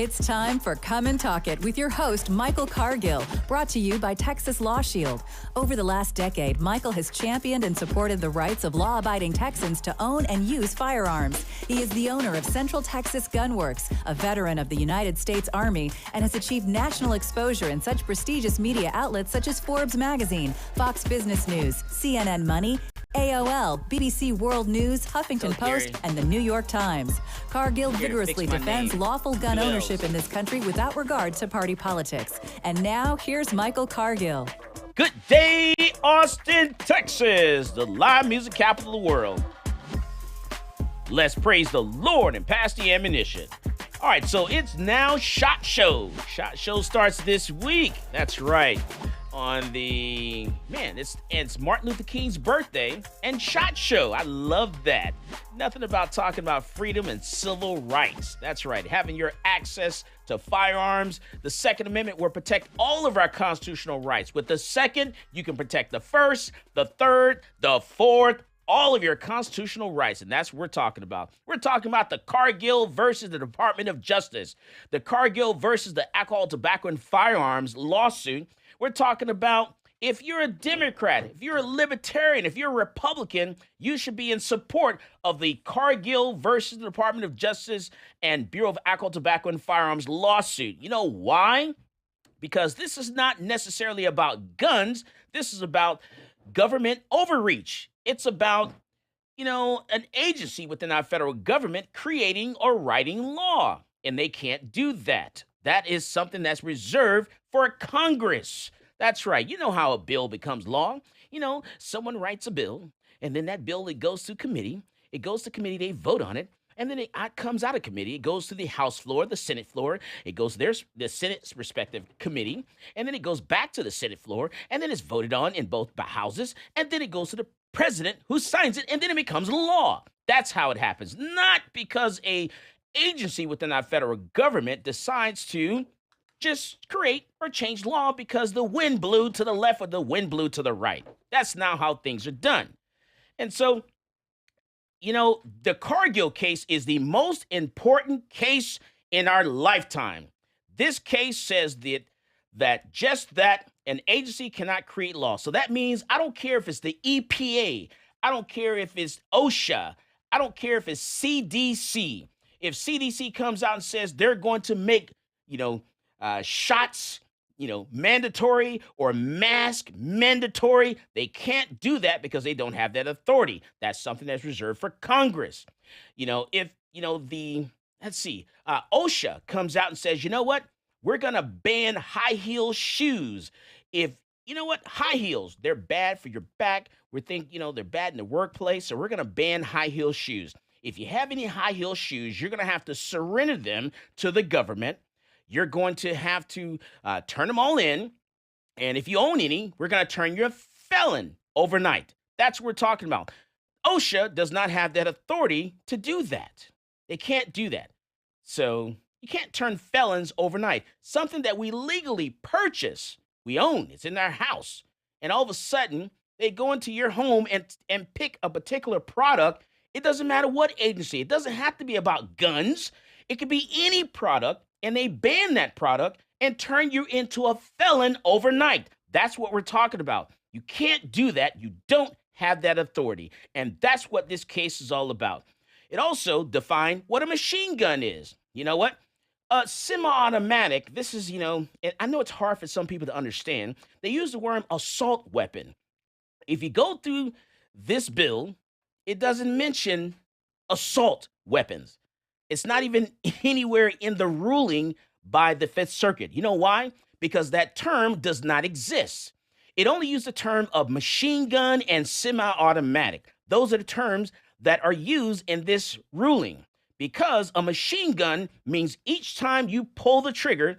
It's time for Come and Talk It with your host, Michael Cargill, brought to you by Texas Law Shield. Over the last decade, Michael has championed and supported the rights of law-abiding Texans to own and use firearms. He is the owner of Central Texas Gun Works, a veteran of the United States Army, and has achieved national exposure in such prestigious media outlets such as Forbes Magazine, Fox Business News, CNN Money, AOL, BBC World News, Huffington Post, and the New York Times. Cargill vigorously defends lawful gun ownership in this country without regard to party politics. And now, here's Michael Cargill. Good day, Austin, Texas, the live music capital of the world. Let's praise the Lord and pass the ammunition. All right, so it's now SHOT Show. SHOT Show starts this week. That's right. On the, it's Martin Luther King's birthday and SHOT Show. I love that. Nothing about talking about freedom and civil rights. That's right. Having your access to firearms. The Second Amendment will protect all of our constitutional rights. With the second, you can protect the first, the third, the fourth, all of your constitutional rights. And that's what we're talking about. We're talking about the Cargill versus the Department of Justice. The Cargill versus the Alcohol, Tobacco, and Firearms lawsuit. We're talking about if you're a Democrat, if you're a Libertarian, if you're a Republican, you should be in support of the Cargill versus the Department of Justice and Bureau of Alcohol, Tobacco, and Firearms lawsuit. You know why? Because this is not necessarily about guns. This is about government overreach. It's about, an agency within our federal government creating or writing law, and they can't do that. That is something that's reserved for Congress. That's right. You know how a bill becomes law. Someone writes a bill, and then that bill, it goes to committee. It goes to committee, they vote on it, and then it comes out of committee. It goes to the House floor, the Senate floor. It goes to the Senate's respective committee, and then it goes back to the Senate floor, and then it's voted on in both houses, and then it goes to the president who signs it, and then it becomes law. That's how it happens. Not because a agency within our federal government decides to just create or change law because the wind blew to the left or the wind blew to the right. That's not how things are done. And so, the Cargill case is the most important case in our lifetime. This case says that an agency cannot create law. So that means I don't care if it's the EPA. I don't care if it's OSHA. I don't care if it's CDC. If CDC comes out and says they're going to make, shots, mandatory or mask mandatory, they can't do that because they don't have that authority. That's something that's reserved for Congress. OSHA comes out and says, you know what? We're going to ban high heel shoes. High heels, they're bad for your back. We think, they're bad in the workplace. So we're going to ban high heel shoes. If you have any high heel shoes, you're going to have to surrender them to the government. You're going to have to turn them all in. And if you own any, we're going to turn you a felon overnight. That's what we're talking about. OSHA does not have that authority to do that. They can't do that. So you can't turn felons overnight. Something that we legally purchase, we own, it's in our house. And all of a sudden, they go into your home and pick a particular product. It doesn't matter what agency. It doesn't have to be about guns. It could be any product, and they ban that product and turn you into a felon overnight. That's what we're talking about. You can't do that. You don't have that authority. And that's what this case is all about. It also defined what a machine gun is. You know what? A semi-automatic, this is, and I know it's hard for some people to understand. They use the word assault weapon. If you go through this bill, it doesn't mention assault weapons. It's not even anywhere in the ruling by the Fifth Circuit. You know why? Because that term does not exist. It only used the term of machine gun and semi-automatic. Those are the terms that are used in this ruling. Because a machine gun means each time you pull the trigger,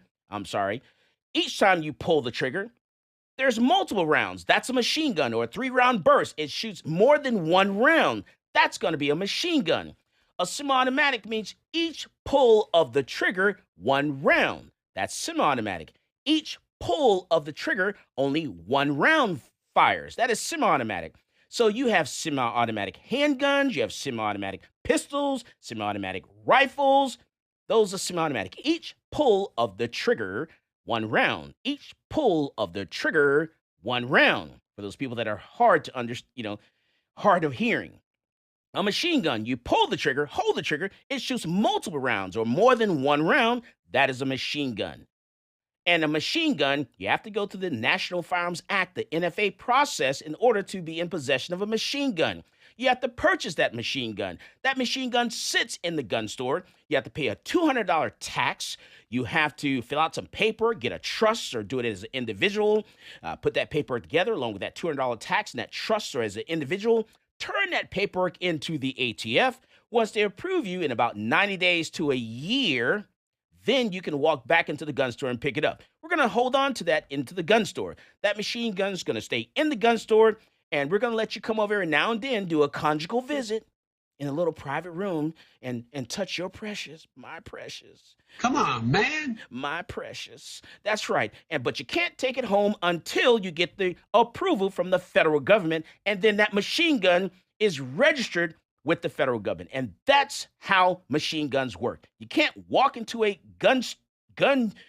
there's multiple rounds. That's a machine gun, or a 3-round burst. It shoots more than one round. That's going to be a machine gun. A semi-automatic means each pull of the trigger, 1 round. That's semi-automatic. Each pull of the trigger, only 1 round fires. That is semi-automatic. So you have semi-automatic handguns, you have semi-automatic pistols, semi-automatic rifles. Those are semi-automatic. Each pull of the trigger, 1 round. Each pull of the trigger, 1 round. For those people that are hard to understand, hard of hearing. A machine gun, you pull the trigger, hold the trigger, it shoots multiple rounds or more than 1 round. That is a machine gun. And a machine gun, you have to go through the National Firearms Act, the NFA process, in order to be in possession of a machine gun. You have to purchase that machine gun. That machine gun sits in the gun store. You have to pay a $200 tax. You have to fill out some paper, get a trust, or do it as an individual. Put that paperwork together along with that $200 tax and that trust, or as an individual. Turn that paperwork into the ATF. Once they approve you in about 90 days to a year, then you can walk back into the gun store and pick it up. We're going to hold on to that into the gun store. That machine gun is going to stay in the gun store, and we're going to let you come over here now and then, do a conjugal visit in a little private room and touch your precious, my precious. Come on, man. My precious. That's right. But you can't take it home until you get the approval from the federal government, and then that machine gun is registered with the federal government. And that's how machine guns work. You can't walk into a gun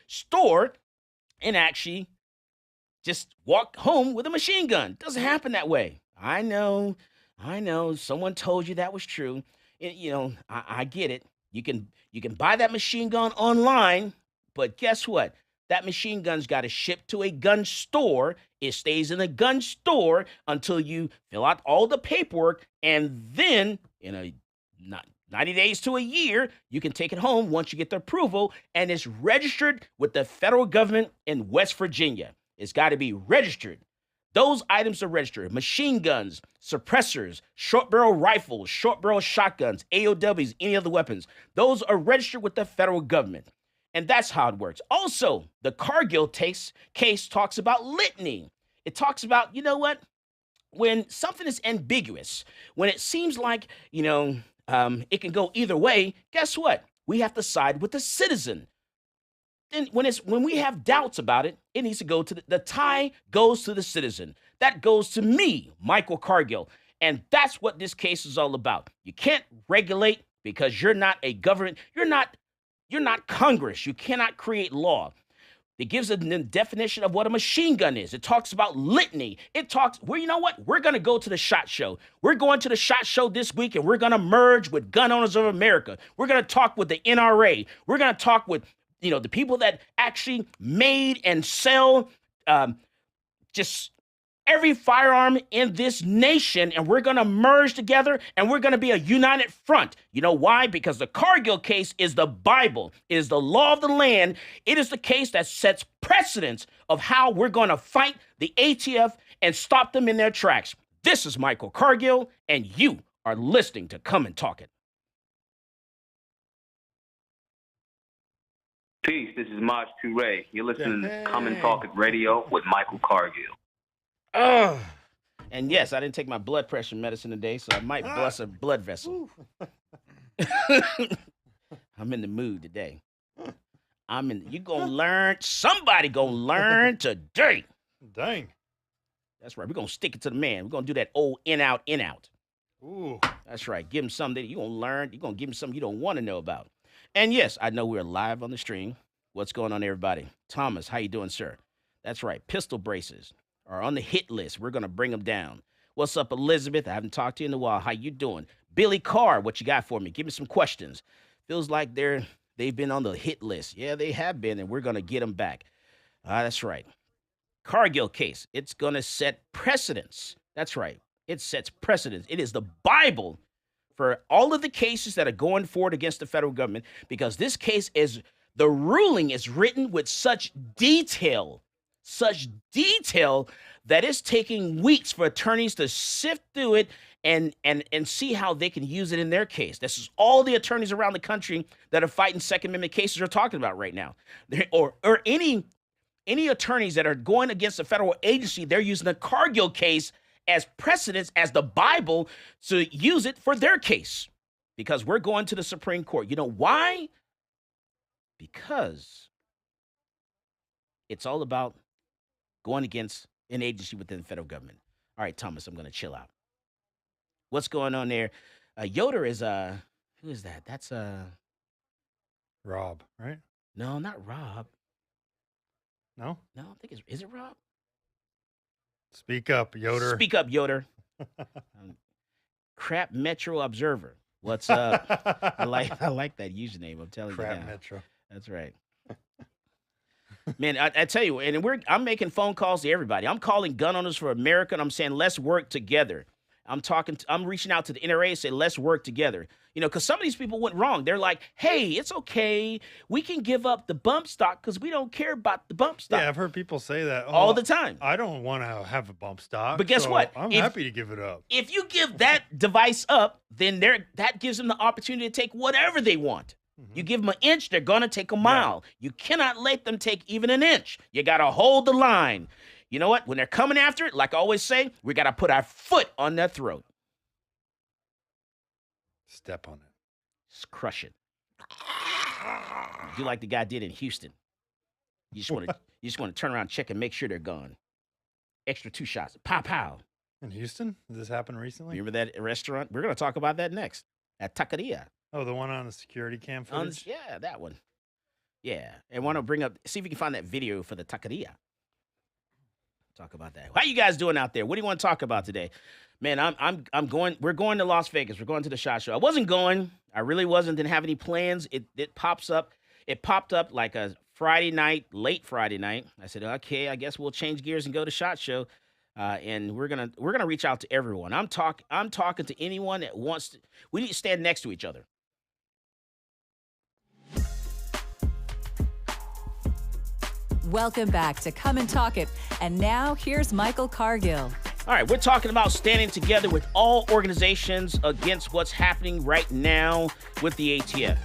store and actually just walk home with a machine gun. It doesn't happen that way. I know. Someone told you that was true. I get it. You can buy that machine gun online, but guess what? That machine gun's got to ship to a gun store. It stays in the gun store until you fill out all the paperwork, and then in 90 days to a year, you can take it home once you get the approval, and it's registered with the federal government in West Virginia. It's got to be registered. Those items are registered. Machine guns, suppressors, short barrel rifles, short barrel shotguns, AOWs, any other weapons. Those are registered with the federal government. And that's how it works. Also, the Cargill case talks about litany. It talks about, you know what? When something is ambiguous, when it seems like, it can go either way, guess what? We have to side with the citizen. Then when we have doubts about it, it needs to go to the tie goes to the citizen. That goes to me, Michael Cargill. And that's what this case is all about. You can't regulate because you're not a government. You're not Congress. You cannot create law. It gives a definition of what a machine gun is. It talks about litany. You know what? We're going to go to the SHOT Show. We're going to the SHOT Show this week, and we're going to merge with Gun Owners of America. We're going to talk with the NRA. We're going to talk with the people that actually made and sell just every firearm in this nation, and we're going to merge together, and we're going to be a united front. You know why? Because the Cargill case is the Bible. It is the law of the land. It is the case that sets precedence of how we're going to fight the ATF and stop them in their tracks. This is Michael Cargill, and you are listening to Come and Talk It. Peace, this is Maj Toure. You're listening to Come and Talk It Radio with Michael Cargill. And yes, I didn't take my blood pressure medicine today, so I might bust a blood vessel. I'm in the mood today. You gonna learn, somebody gonna learn today. Dang. That's right, we're gonna stick it to the man. We're gonna do that old in, out. Ooh. That's right, give him something that you're gonna learn. You're gonna give him something you don't want to know about. And yes, I know we're live on the stream. What's going on, everybody? Thomas, how you doing, sir? That's right, pistol braces are on the hit list. We're going to bring them down. What's up, Elizabeth? I haven't talked to you in a while. How you doing? Billy Carr, what you got for me? Give me some questions. Feels like they've been on the hit list. Yeah, they have been, and we're going to get them back. That's right. Cargill case. It's going to set precedence. That's right. It sets precedence. It is the Bible for all of the cases that are going forward against the federal government, because this case the ruling is written with such detail that it's taking weeks for attorneys to sift through it and see how they can use it in their case. This is all the attorneys around the country that are fighting Second Amendment cases are talking about right now. Or any attorneys that are going against a federal agency, they're using the Cargill case as precedence, as the Bible, to use it for their case. Because we're going to the Supreme Court. You know why? Because it's all about going against an agency within the federal government. All right, Thomas, I'm going to chill out. What's going on there? Yoder is, who is that? That's Rob, right? No, not Rob. No? No, I think is it Rob? Speak up, Yoder. Speak up, Yoder. Crap Metro Observer. What's up? I like that username. I'm telling you Crap now. Metro. That's right. Man, I tell you, and I'm making phone calls to everybody. I'm calling Gun Owners for America, and I'm saying let's work together. I'm reaching out to the NRA and say let's work together. Because some of these people went wrong. They're like, hey, it's okay. We can give up the bump stock because we don't care about the bump stock. Yeah, I've heard people say that all the time. I don't want to have a bump stock. But guess what? I'm happy to give it up. If you give that device up, then that gives them the opportunity to take whatever they want. You give them an inch, they're going to take a mile. You cannot let them take even an inch. You got to hold the line. You know what? When they're coming after it, like I always say, we got to put our foot on their throat. Step on it. Just crush it. You like the guy did in Houston. You just want to turn around, check, and make sure they're gone. Extra 2 shots. Pow, pow. In Houston? Did this happen recently? Remember that restaurant? We're going to talk about that next. At Taqueria. Oh, the one on the security cam footage? Yeah, that one. Yeah. And want to see if you can find that video for the Taqueria. Talk about that. How you guys doing out there? What do you want to talk about today? Man, I'm going. We're going to Las Vegas. We're going to the SHOT Show. I wasn't going. I really wasn't. Didn't have any plans. It pops up. It popped up like a Friday night, late Friday night. I said, okay, I guess we'll change gears and go to SHOT Show. And we're gonna reach out to everyone. I'm talking to anyone that wants to. We need to stand next to each other. Welcome back to Come and Talk It. And now here's Michael Cargill. All right, we're talking about standing together with all organizations against what's happening right now with the ATF.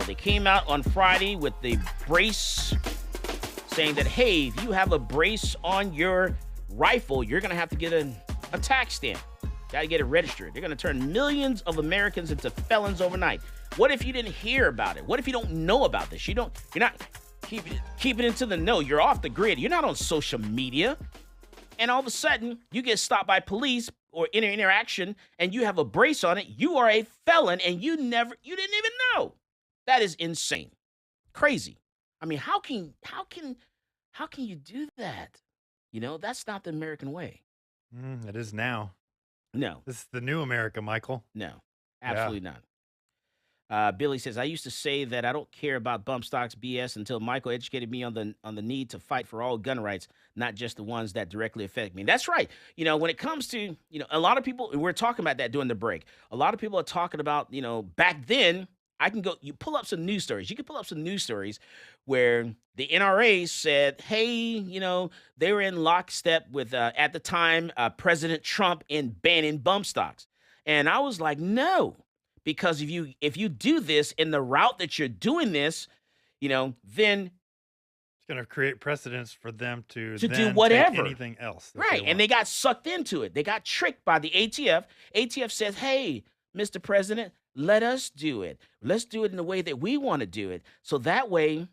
They came out on Friday with the brace saying that, hey, if you have a brace on your rifle, you're going to have to get a tax stamp. Got to get it registered. They're going to turn millions of Americans into felons overnight. What if you didn't hear about it? What if you don't know about this? You're not keep it into the know. You're off the grid. You're not on social media. And all of a sudden, you get stopped by police or interaction, and you have a brace on it. You are a felon, and you didn't even know. That is insane, crazy. I mean, how can you do that? That's not the American way. It is now. No, this is the new America, Michael. No, absolutely not. Billy says, I used to say that I don't care about bump stocks BS until Michael educated me on the need to fight for all gun rights, not just the ones that directly affect me. And that's right. When it comes to, a lot of people, we're talking about that during the break. A lot of people are talking about, back then, you pull up some news stories. You can pull up some news stories where the NRA said, hey, they were in lockstep with, at the time, President Trump in banning bump stocks. And I was like, no. Because if you do this in the route that you're doing this, then it's going to create precedents for them to do whatever, take anything else. Right. And they got sucked into it. They got tricked by the ATF. ATF says, hey, Mr. President, let us do it. Let's do it in the way that we want to do it. So that way,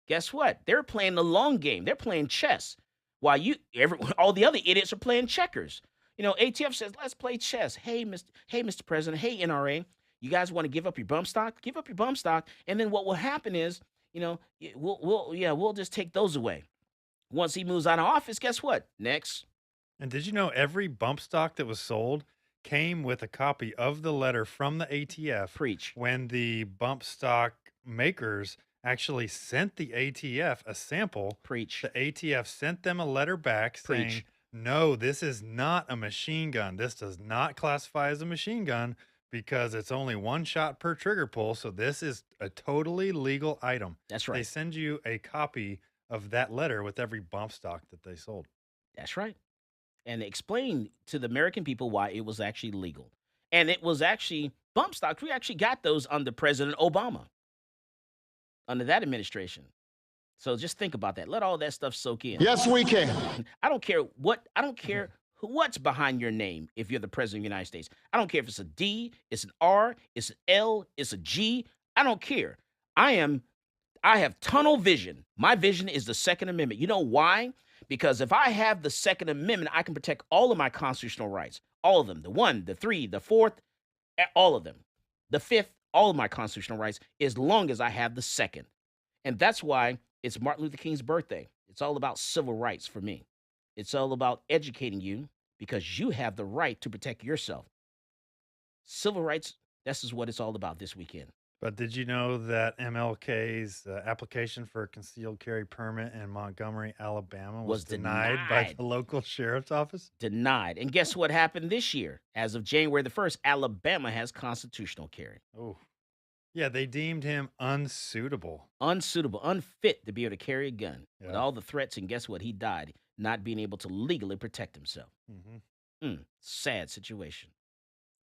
guess what? They're playing the long game. They're playing chess while all the other idiots are playing checkers. ATF says, let's play chess. Hey, Mr. President. Hey, NRA. You guys want to give up your bump stock? Give up your bump stock, and then what will happen is, we'll just take those away. Once he moves out of office, guess what? Next. And did you know every bump stock that was sold came with a copy of the letter from the ATF? Preach. When the bump stock makers actually sent the ATF a sample. Preach. The ATF sent them a letter back saying, no, this is not a machine gun. This does not classify as a machine gun, because it's only 1 shot per trigger pull, so this is a totally legal item. That's right. They send you a copy of that letter with every bump stock that they sold. That's right. And explain to the American people why it was actually legal. And it was actually bump stocks. We actually got those under President Obama, under that administration. So just think about that. Let all that stuff soak in. Yes, we can. I don't care what's behind your name if you're the president of the United States. I don't care if it's a D, it's an R, it's an L, it's a G. I don't care. I have tunnel vision. My vision is the Second Amendment. You know why? Because if I have the Second Amendment, I can protect all of my constitutional rights. All of them. The 1, the 3, the 4th, all of them. The 5th, all of my constitutional rights as long as I have the second. And that's why it's Martin Luther King's birthday. It's all about civil rights for me. It's all about educating you because you have the right to protect yourself. Civil rights, this is what it's all about this weekend. But did you know that MLK's application for a concealed carry permit in Montgomery, Alabama was denied by the local sheriff's office? Denied. And guess what happened this year? As of January the 1st, Alabama has constitutional carry. Oh, yeah, they deemed him unsuitable. Unsuitable, unfit to be able to carry a gun with Yeah. all the threats. And guess what? He died not being able to legally protect himself. Sad situation.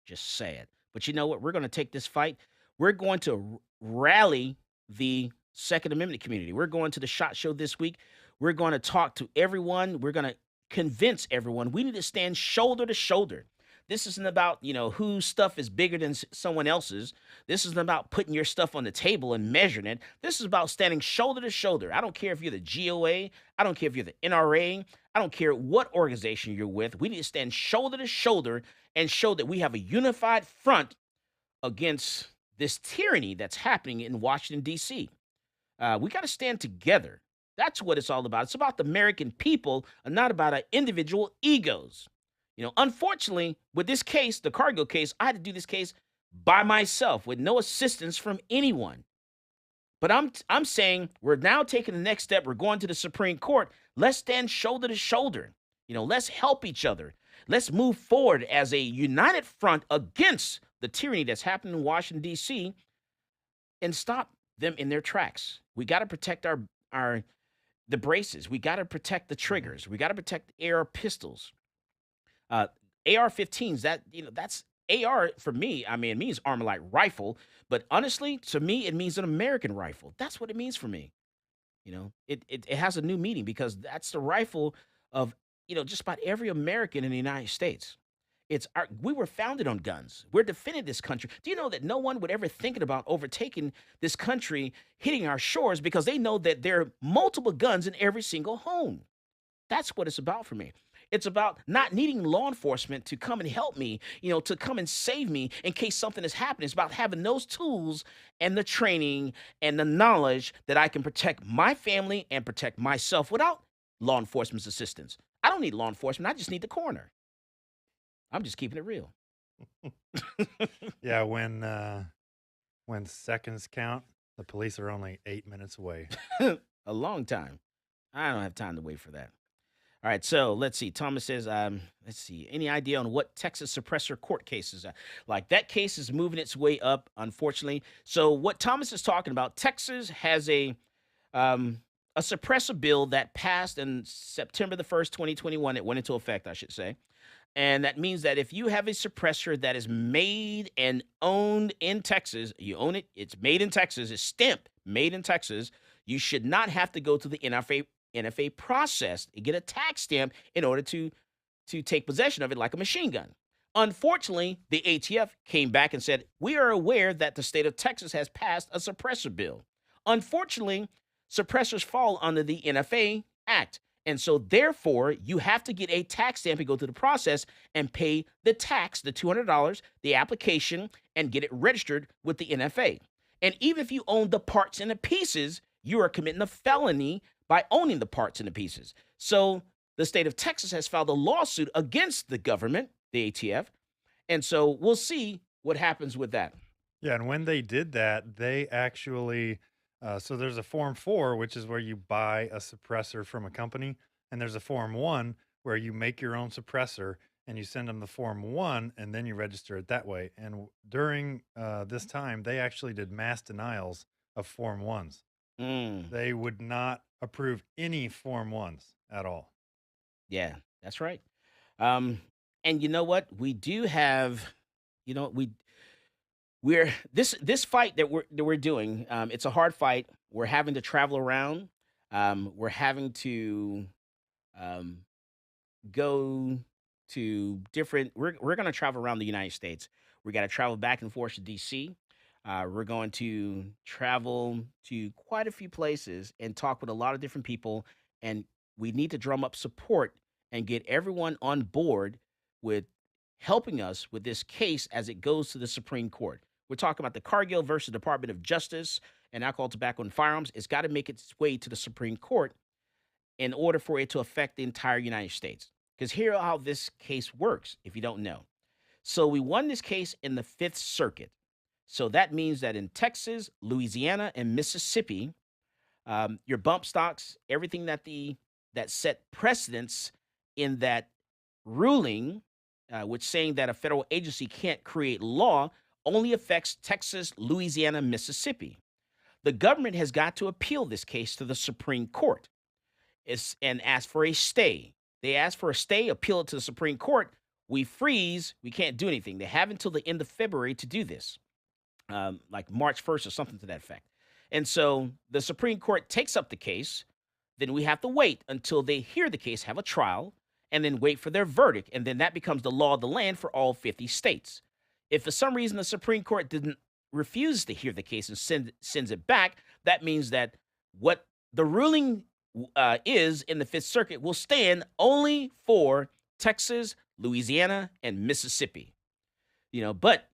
Just sad. But you know what? We're going to take this fight. We're going to rally the Second Amendment community. We're going to the SHOT Show this week. We're going to talk to everyone. We're going to convince everyone we need to stand shoulder to shoulder. This isn't about, whose stuff is bigger than someone else's. This isn't about putting your stuff on the table and measuring it. This is about standing shoulder to shoulder. I don't care if you're the GOA. I don't care if you're the NRA. I don't care what organization you're with. We need to stand shoulder to shoulder and show that we have a unified front against this tyranny that's happening in Washington, D.C. We got to stand together. That's what it's all about. It's about the American people and not about our individual egos. Unfortunately, with this case, the Cargill case, I had to do this case by myself with no assistance from anyone. But I'm saying we're now taking the next step. We're going to the Supreme Court. Let's stand shoulder to shoulder. Let's help each other. Let's move forward as a united front against the tyranny that's happening in Washington, D.C., and stop them in their tracks. We got to protect the braces. We got to protect the triggers. We got to protect the AR pistols. AR-15s, that's AR for me. I mean, it means armor light rifle, but honestly, to me, it means an American rifle. That's what it means for me. It has a new meaning because that's the rifle of, just about every American in the United States. We were founded on guns. We're defending this country. Do you know that no one would ever think about overtaking this country, hitting our shores, because they know that there are multiple guns in every single home. That's what it's about for me. It's about not needing law enforcement to come and help me, to come and save me in case something is happening. It's about having those tools and the training and the knowledge that I can protect my family and protect myself without law enforcement's assistance. I don't need law enforcement. I just need the coroner. I'm just keeping it real. Yeah, when seconds count, the police are only 8 minutes away. A long time. I don't have time to wait for that. All right, so let's see. Thomas says, any idea on what Texas suppressor court cases are? Like, that case is moving its way up, unfortunately. So what Thomas is talking about, Texas has a suppressor bill that passed in September the 1st, 2021. It went into effect, I should say. And that means that if you have a suppressor that is made and owned in Texas, you own it, it's made in Texas, it's stamped made in Texas, you should not have to go to the NFA process and get a tax stamp in order to take possession of it like a machine gun. Unfortunately, the ATF came back and said, we are aware that the state of Texas has passed a suppressor bill. Unfortunately, suppressors fall under the NFA Act. And so, therefore, you have to get a tax stamp and go through the process and pay the tax, the $200, the application, and get it registered with the NFA. And even if you own the parts and the pieces, you are committing a felony by owning the parts and the pieces. So the state of Texas has filed a lawsuit against the government, the ATF. And so we'll see what happens with that. Yeah, and when they did that, they actually so there's a Form 4, which is where you buy a suppressor from a company, and there's a Form 1 where you make your own suppressor and you send them the Form 1 and then you register it that way. And during this time, they actually did mass denials of Form 1s. They would not approve any Form 1s at all. Yeah, that's right. And you know what? We do have, we're this fight that we're doing. It's a hard fight. We're having to travel around. We're having to go to different. We're going to travel around the United States. We got to travel back and forth to D.C. We're going to travel to quite a few places and talk with a lot of different people. And we need to drum up support and get everyone on board with helping us with this case as it goes to the Supreme Court. We're talking about the Cargill versus Department of Justice and Alcohol, Tobacco, and Firearms. It's got to make its way to the Supreme Court in order for it to affect the entire United States. Because here how this case works, if you don't know. So we won this case in the Fifth Circuit. So that means that in Texas, Louisiana, and Mississippi, your bump stocks, everything that set precedents in that ruling, which saying that a federal agency can't create law, only affects Texas, Louisiana, Mississippi. The government has got to appeal this case to the Supreme Court and ask for a stay. They ask for a stay, appeal it to the Supreme Court. We freeze. We can't do anything. They have until the end of February to do this, like March 1st or something to that effect. And so the Supreme Court takes up the case. Then we have to wait until they hear the case, have a trial, and then wait for their verdict. And then that becomes the law of the land for all 50 states. If for some reason the Supreme Court refuses to hear the case and sends it back, that means that what the ruling is in the Fifth Circuit will stand only for Texas, Louisiana, and Mississippi. But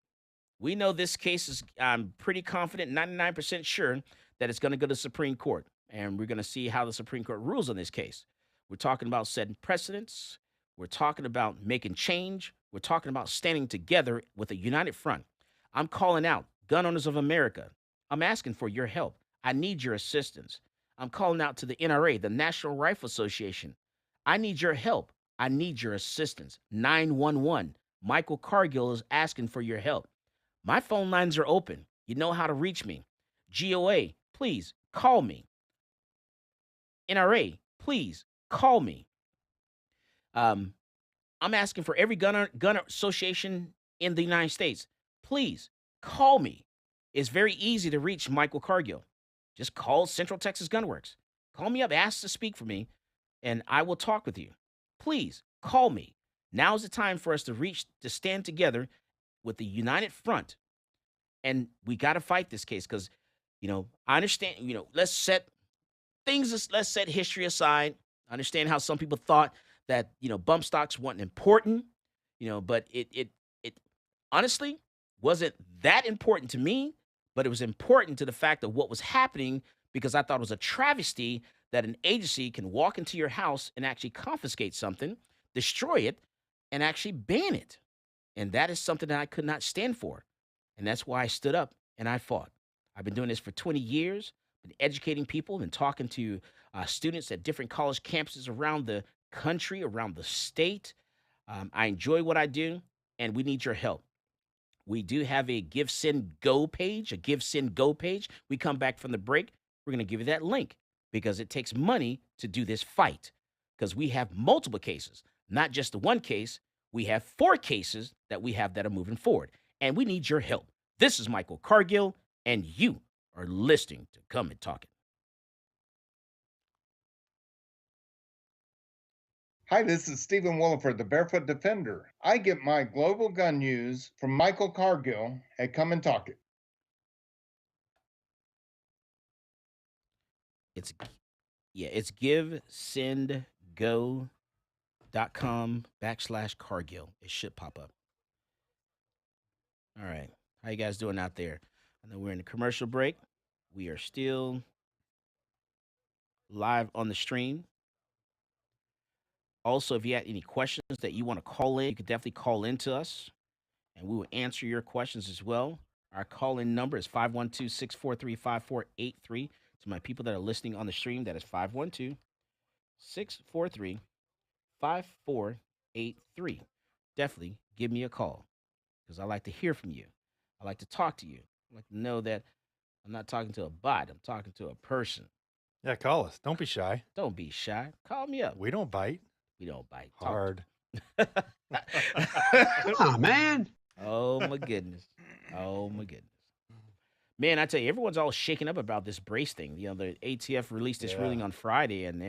we know this case is, I'm pretty confident, 99% sure that it's going to go to the Supreme Court. And we're going to see how the Supreme Court rules on this case. We're talking about setting precedents. We're talking about making change. We're talking about standing together with a united front. I'm calling out gun owners of America. I'm asking for your help. I need your assistance. I'm calling out to the NRA, the National Rifle Association. I need your help. I need your assistance. 911. Michael Cargill is asking for your help. My phone lines are open. You know how to reach me. GOA, please call me. NRA, please call me. I'm asking for every gun association in the United States. Please call me. It's very easy to reach Michael Cargill. Just call Central Texas Gunworks. Call me up, ask to speak for me, and I will talk with you. Please call me. Now's the time for us to stand together with the united front. And we got to fight this case because, I understand, let's set history aside. I understand how some people thought that, bump stocks weren't important, but it honestly wasn't that important to me, but it was important to the fact of what was happening because I thought it was a travesty that an agency can walk into your house and actually confiscate something, destroy it, and actually ban it. And that is something that I could not stand for. And that's why I stood up and I fought. I've been doing this for 20 years, been educating people and talking to students at different college campuses around the country, around the state. I enjoy what I do, and we need your help. We do have a Give, Send, Go page, We come back from the break. We're going to give you that link because it takes money to do this fight because we have multiple cases, not just the one case. We have 4 cases that are moving forward, and we need your help. This is Michael Cargill, and you are listening to Come and Talk It. Hi, this is Stephen Williford, the Barefoot Defender. I get my global gun news from Michael Cargill at Come and Talk It. It's givesendgo.com/Cargill. It should pop up. All right. How you guys doing out there? I know we're in the commercial break. We are still live on the stream. Also, if you have any questions that you want to call in, you can definitely call in to us, and we will answer your questions as well. Our call-in number is 512-643-5483. To my people that are listening on the stream, that is 512-643-5483. Definitely give me a call because I like to hear from you. I like to talk to you. I like to know that I'm not talking to a bot. I'm talking to a person. Yeah, call us. Don't be shy. Don't be shy. Call me up. We don't bite. We don't bite. Hard. Come on, man. Oh, my goodness. Man, I tell you, everyone's all shaken up about this brace thing. The ATF released this ruling on Friday, and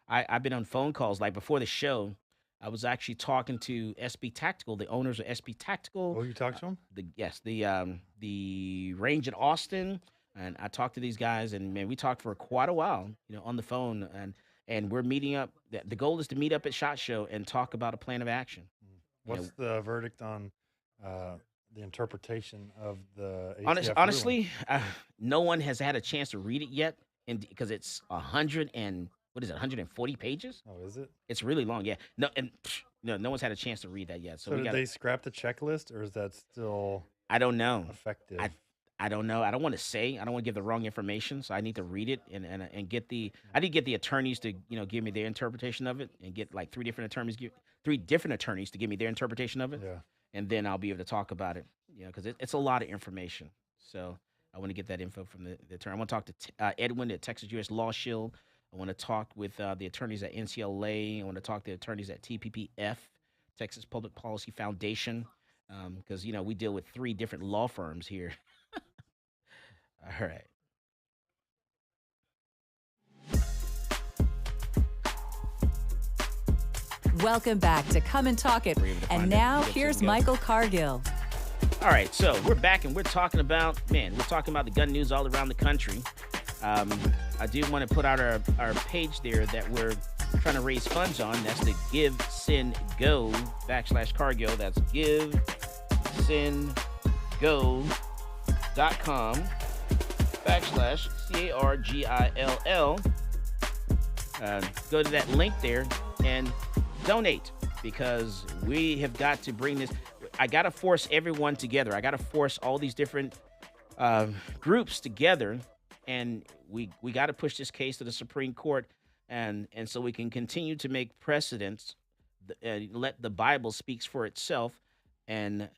I've been on phone calls. Like before the show, I was actually talking to SB Tactical, the owners of SB Tactical. Oh, you talked to them? The range in Austin, and I talked to these guys, and man, we talked for quite a while, on the phone, and we're meeting up. The goal is to meet up at SHOT Show and talk about a plan of action. What's the verdict on the interpretation of the ATF ruling? Honestly, no one has had a chance to read it yet, and because it's 140 pages. Oh, is it? It's really long. Yeah. No one's had a chance to read that yet. So So we did got. they scrap the checklist, or is that still I don't know. effective? I don't know. I don't want to say. I don't want to give the wrong information. So I need to read it and get the. I need to get the attorneys to give me their interpretation of it, and get like three different attorneys to give me their interpretation of it, Yeah. and then I'll be able to talk about it. Because it's a lot of information. So I want to get that info from the attorney. I want to talk to Edwin at Texas U.S. Law Shield. I want to talk with the attorneys at NCLA. I want to talk to the attorneys at TPPF, Texas Public Policy Foundation, because we deal with 3 different law firms here. All right. Welcome back to Come and Talk It. We're able to And find now it. Yep, here's so we go. Michael Cargill. All right, so we're back and we're talking about the gun news all around the country. I do want to put out our page there that we're trying to raise funds on. That's the Give Sin Go /Cargill. That's givesingo.com /CARGILL. Go to that link there and donate, because we have got to bring this. I got to force everyone together. I got to force all these different groups together, and we got to push this case to the Supreme Court, and so we can continue to make precedents, let the Bible speaks for itself, and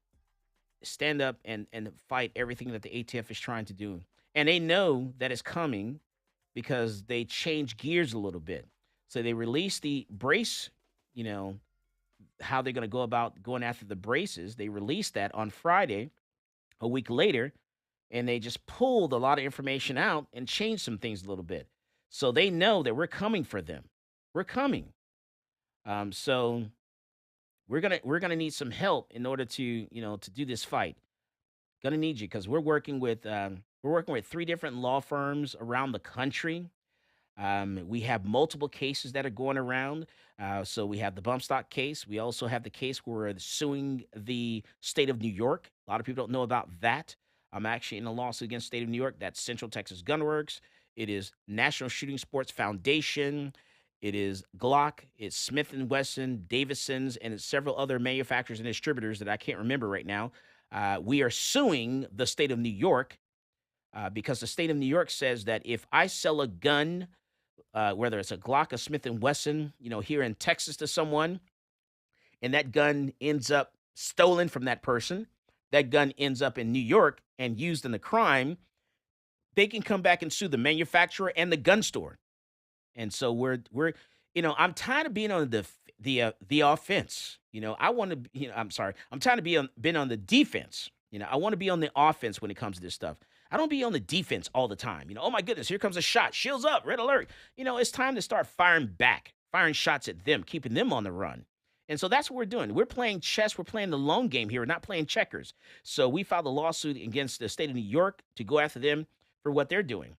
stand up and fight everything that the ATF is trying to do. And they know that it's coming because they change gears a little bit. So they released the brace, how they're going to go about going after the braces. They released that on Friday, a week later, and they just pulled a lot of information out and changed some things a little bit. So they know that we're coming for them. We're coming. So we're gonna need some help in order to to do this fight. Gonna need you, because we're working with 3 different law firms around the country. We have multiple cases that are going around. So we have the bump stock case. We also have the case where we're suing the state of New York. A lot of people don't know about that. I'm actually in a lawsuit against the state of New York. That's Central Texas Gunworks. It is National Shooting Sports Foundation. It is Glock. It's Smith & Wesson, Davidson's, and it's several other manufacturers and distributors that I can't remember right now. We are suing the state of New York because the state of New York says that if I sell a gun, whether it's a Glock, a Smith & Wesson, here in Texas to someone, and that gun ends up stolen from that person, that gun ends up in New York and used in a crime, they can come back and sue the manufacturer and the gun store. And so we're I'm tired of being on the offense. I want to, I'm sorry. I'm tired of being on the defense. I want to be on the offense when it comes to this stuff. I don't be on the defense all the time. Oh my goodness, here comes a shot. Shields up, red alert. It's time to start firing back, firing shots at them, keeping them on the run. And so that's what we're doing. We're playing chess. We're playing the long game here. We're not playing checkers. So we filed a lawsuit against the state of New York to go after them for what they're doing.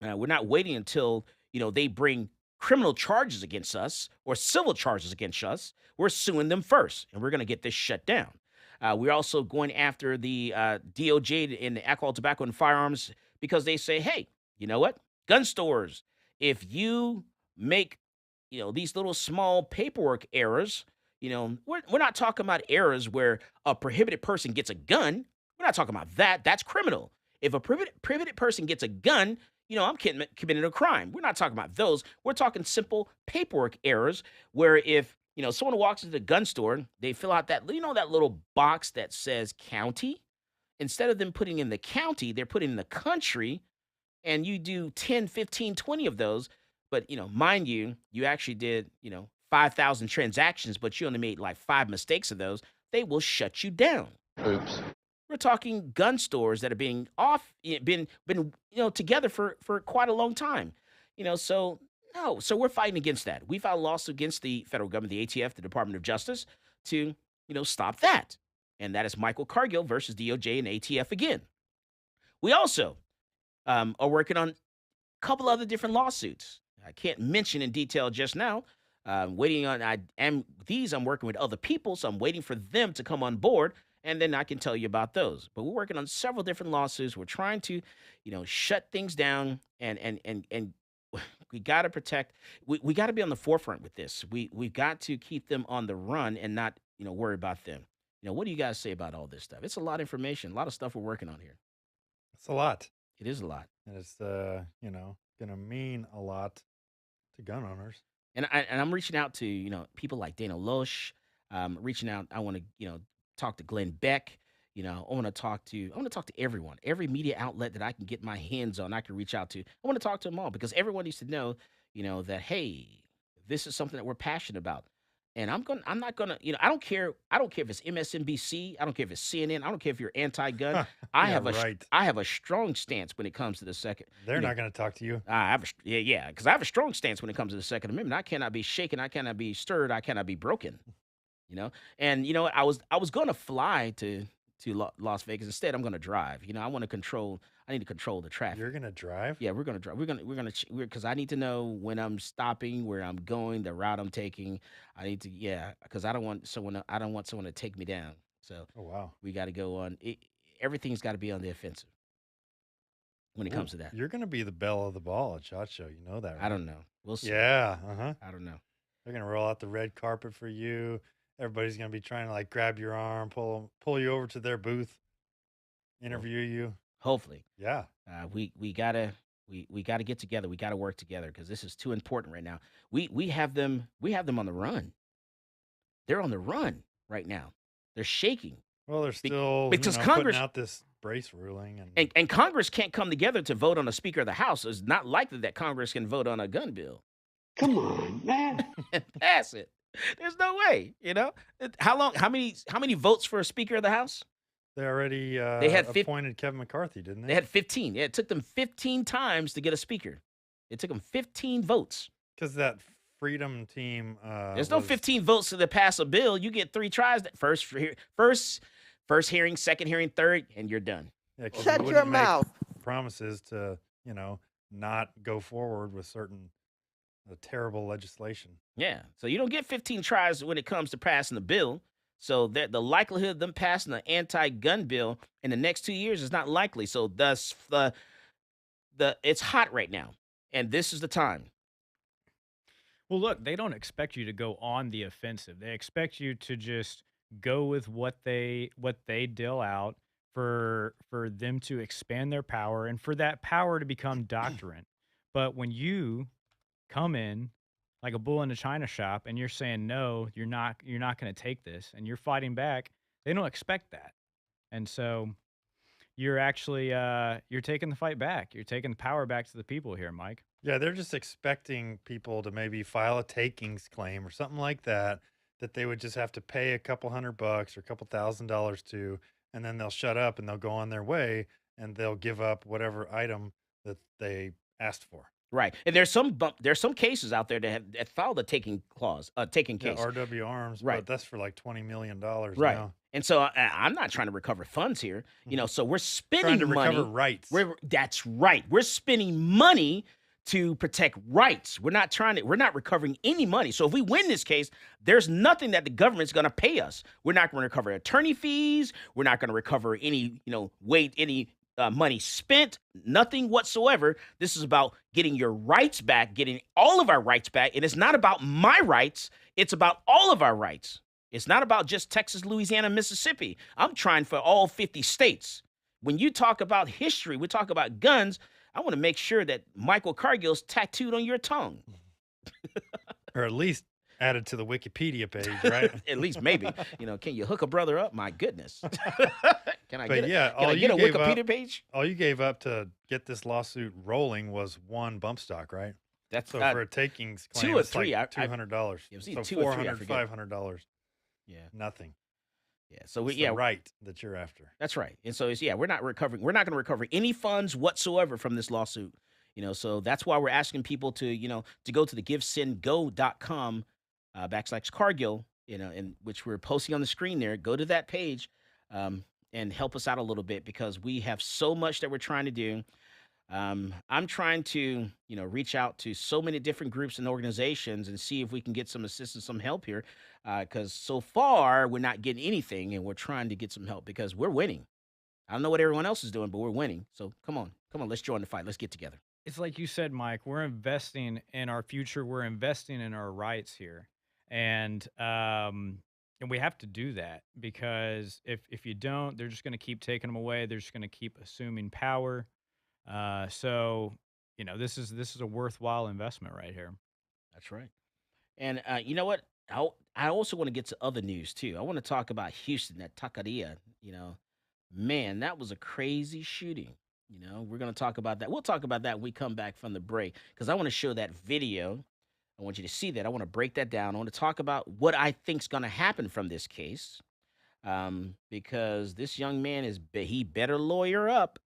We're not waiting until, they bring criminal charges against us or civil charges against us. We're suing them first, and we're going to get this shut down. We're also going after the DOJ in the alcohol, tobacco, and firearms because they say, hey, you know what? Gun stores, if you make, these little small paperwork errors, we're not talking about errors where a prohibited person gets a gun. We're not talking about that. That's criminal. If a prohibited person gets a gun, I'm committing a crime. We're not talking about those. We're talking simple paperwork errors where if, someone walks into the gun store, they fill out that little box that says county. Instead of them putting in the county, they're putting in the country, and you do 10, 15, 20 of those. But, mind you, you actually did, 5,000 transactions, but you only made like 5 mistakes of those. They will shut you down. Oops. We're talking gun stores that are been together for quite a long time. So we're fighting against that. We filed a lawsuit against the federal government, the ATF, the Department of Justice, to, stop that. And that is Michael Cargill versus DOJ and ATF again. We also are working on a couple other different lawsuits. I can't mention in detail just now. I'm working with other people, so I'm waiting for them to come on board. and then I can tell you about those. But we're working on several different lawsuits. We're trying to, shut things down, and we got to protect. We got to be on the forefront with this. We've got to keep them on the run and not, worry about them. What do you guys say about all this stuff? It's a lot of information, a lot of stuff we're working on here. It's a lot. It is a lot. And it's, going to mean a lot to gun owners. And I'm reaching out to, people like Dana Loesch. Reaching out, I want to, talk to Glenn Beck. I want to talk to everyone, every media outlet that I can get my hands on, I can reach out to. I want to talk to them all because everyone needs to know, that, hey, this is something that we're passionate about. And I'm not gonna, I don't care if it's MSNBC, I don't care if it's CNN, I don't care if you're anti-gun. I have a strong stance when it comes to the second. They're not going to talk to you. Because I have a strong stance when it comes to the Second Amendment. I cannot be shaken, I cannot be stirred, I cannot be broken. And I was going to fly to Las Vegas. Instead, I'm going to drive. I need to control the traffic. You're going to drive? Yeah, we're going to drive. Because I need to know when I'm stopping, where I'm going, the route I'm taking. I need to, because I don't want someone to take me down. So, oh wow, we got to go on. Everything's got to be on the offensive when it comes to that. You're going to be the belle of the ball at SHOT Show. You know that, right? I don't know. We'll see. Yeah. I don't know. They're going to roll out the red carpet for you. Everybody's going to be trying to like grab your arm, pull you over to their booth, interview you. Hopefully. Yeah. We gotta get together. We gotta work together because this is too important right now. We have them on the run. They're on the run right now. They're shaking. Well, they're still because Congress putting out this brace ruling, and Congress can't come together to vote on a Speaker of the House. It's not likely that Congress can vote on a gun bill. Come on, man. And pass it. There's no way. How many votes for a Speaker of the House? They already appointed Kevin McCarthy, didn't they? They had 15. Yeah, it took them 15 times to get a speaker. It took them 15 votes. Because that Freedom team. There's no 15 votes to pass a bill. You get 3 tries. First hearing, second hearing, third, and you're done. Yeah, shut your mouth. Promises to not go forward with certain terrible legislation. Yeah, so you don't get 15 tries when it comes to passing the bill. So the likelihood of them passing an anti-gun bill in the next 2 years is not likely. So thus it's hot right now, and this is the time. Well, look, they don't expect you to go on the offensive. They expect you to just go with what they deal out for them to expand their power and for that power to become doctrine. But when you come in like a bull in a china shop and you're saying no, you're not going to take this, and you're fighting back, they don't expect that. And so you're actually you're taking the fight back. You're taking the power back to the people here, Mike. Yeah, they're just expecting people to maybe file a takings claim or something like that they would just have to pay a couple $100 or a couple $1,000 to, and then they'll shut up and they'll go on their way and they'll give up whatever item that they asked for. Right, and there's some cases out there that have filed a taking clause, taking case. RW Arms, right? But that's for like $20 million, right? Now. And so I'm not trying to recover funds here, So we're spending trying to money. recover rights. That's right. We're spending money to protect rights. We're not recovering any money. So if we win this case, there's nothing that the government's going to pay us. We're not going to recover attorney fees. We're not going to recover any, money spent, nothing whatsoever. This is about getting your rights back, getting all of our rights back. And it's not about my rights. It's about all of our rights. It's not about just Texas, Louisiana, Mississippi. I'm trying for all 50 states. When you talk about history, we talk about guns, I want to make sure that Michael Cargill's tattooed on your tongue. Or at least added to the Wikipedia page, right? At least maybe. Can you hook a brother up? My goodness. Can I get a Wikipedia page? All you gave up to get this lawsuit rolling was one bump stock, right? That's so for a takings claim, 2 or it's 3, like $200. It was so either 2 or 3, $400, $500. Yeah. Nothing. Yeah. So right that you're after. That's right. And so we're not recovering. We're not going to recover any funds whatsoever from this lawsuit. So that's why we're asking people to go to the GiveSendGo.com /Cargill, in which we're posting on the screen there. Go to that page and help us out a little bit because we have so much that we're trying to do. I'm trying to, reach out to so many different groups and organizations and see if we can get some assistance, some help here. Because so far we're not getting anything, and we're trying to get some help because we're winning. I don't know what everyone else is doing, but we're winning. So come on, let's join the fight. Let's get together. It's like you said, Mike, we're investing in our future. We're investing in our rights here. And we have to do that because if you don't, they're just going to keep taking them away. They're just going to keep assuming power. So, this is a worthwhile investment right here. That's right. And you know what? I also want to get to other news too. I want to talk about Houston, that Taqueria. Man, that was a crazy shooting. We're going to talk about that. We'll talk about that when we come back from the break because I want to show that video. I want you to see that. I want to break that down. I want to talk about what I think is going to happen from this case because this young man he better lawyer up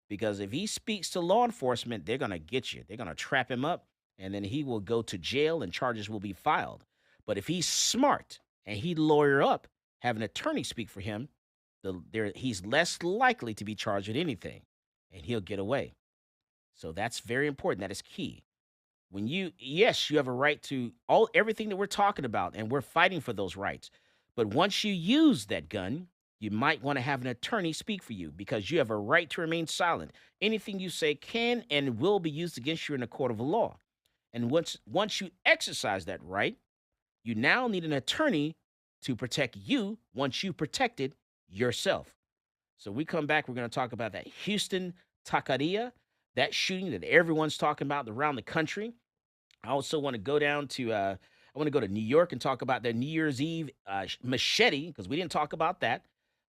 because if he speaks to law enforcement, they're going to get you. They're going to trap him up, and then he will go to jail and charges will be filed. But if he's smart and he lawyer up, have an attorney speak for him, he's less likely to be charged with anything, and he'll get away. So that's very important. That is key. Yes, you have a right to everything that we're talking about, and we're fighting for those rights. But once you use that gun, you might want to have an attorney speak for you because you have a right to remain silent. Anything you say can and will be used against you in a court of law. And once you exercise that right, you now need an attorney to protect you once you protected yourself. So we come back, we're going to talk about that Houston Taqueria, that shooting that everyone's talking about around the country. I also want to go down to New York and talk about their New Year's Eve machete because we didn't talk about that.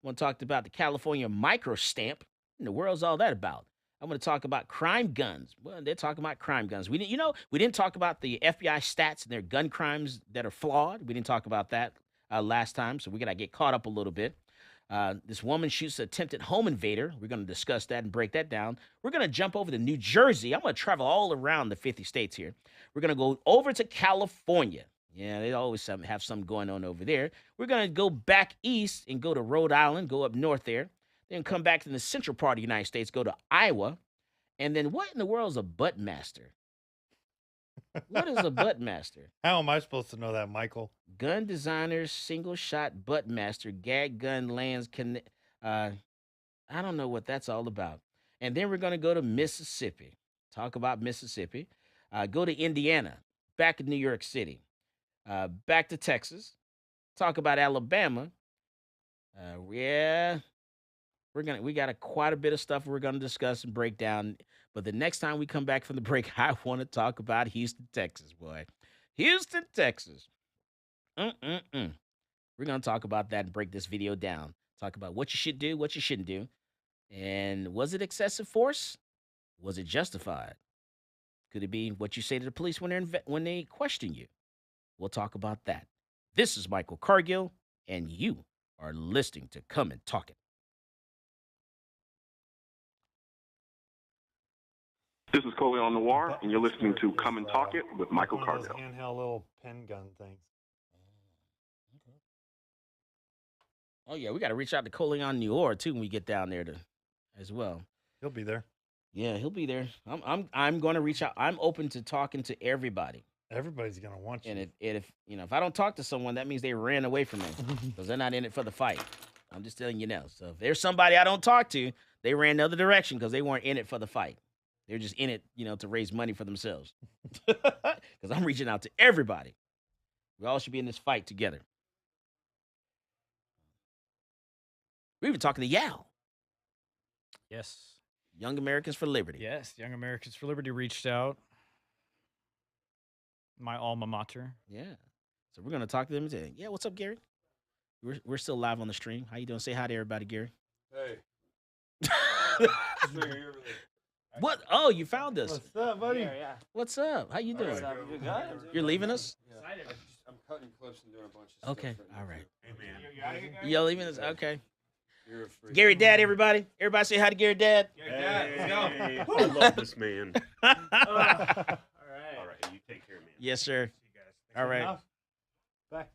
I want to talk about the California micro stamp. In the world's all that about? I'm going to talk about crime guns. Well, they're talking about crime guns. We didn't talk about the FBI stats and their gun crimes that are flawed. We didn't talk about that last time, so we got to get caught up a little bit. This woman shoots an attempted home invader. We're going to discuss that and break that down. We're going to jump over to New Jersey. I'm going to travel all around the 50 states here. We're going to go over to California. Yeah, they always have something going on over there. We're going to go back east and go to Rhode Island, go up north there. Then come back to the central part of the United States, go to Iowa. And then what in the world is a butt master? What is a butt master? How am I supposed to know that, Michael? Gun designer, single shot butt master, gag gun lands. I don't know what that's all about. And then we're going to go to Mississippi. Talk about Mississippi. Go to Indiana. Back in New York City. Back to Texas. Talk about Alabama. We got quite a bit of stuff we're going to discuss and break down. But the next time we come back from the break, I want to talk about Houston, Texas, boy. Houston, Texas. We're going to talk about that and break this video down. Talk about what you should do, what you shouldn't do. And was it excessive force? Was it justified? Could it be what you say to the police when they question you? We'll talk about that. This is Michael Cargill, and you are listening to Come and Talk It. This is Coley on Noir, and you're listening to Come and Talk It with Michael Cargill. Handheld little pen gun things. Oh yeah, we got to reach out to Coley on Noir too when we get down there as well. He'll be there. Yeah, he'll be there. I'm going to reach out. I'm open to talking to everybody. Everybody's gonna want you. And if I don't talk to someone, that means they ran away from me because they're not in it for the fight. I'm just telling you now. So if there's somebody I don't talk to, they ran the other direction because they weren't in it for the fight. They're just in it, to raise money for themselves. Because I'm reaching out to everybody. We all should be in this fight together. We're even talking to Yao. Yes. Young Americans for Liberty. Yes, Young Americans for Liberty reached out. My alma mater. Yeah. So we're going to talk to them today. Yeah, what's up, Gary? We're still live on the stream. How you doing? Say hi to everybody, Gary. Hey. What? Oh, you found us. What's up, buddy? Yeah. What's up? How you doing? What's up? You good? You're leaving us? Yeah. I'm cutting clips and doing a bunch of stuff. Okay. right now. All right. Hey, man. You're leaving us? Okay. You're a freak. Gary Dad, everybody. Everybody say hi to Gary Dad. Hey, I love this man. All All right, you take care, man. Yes, sir. See you guys. All right. Bye.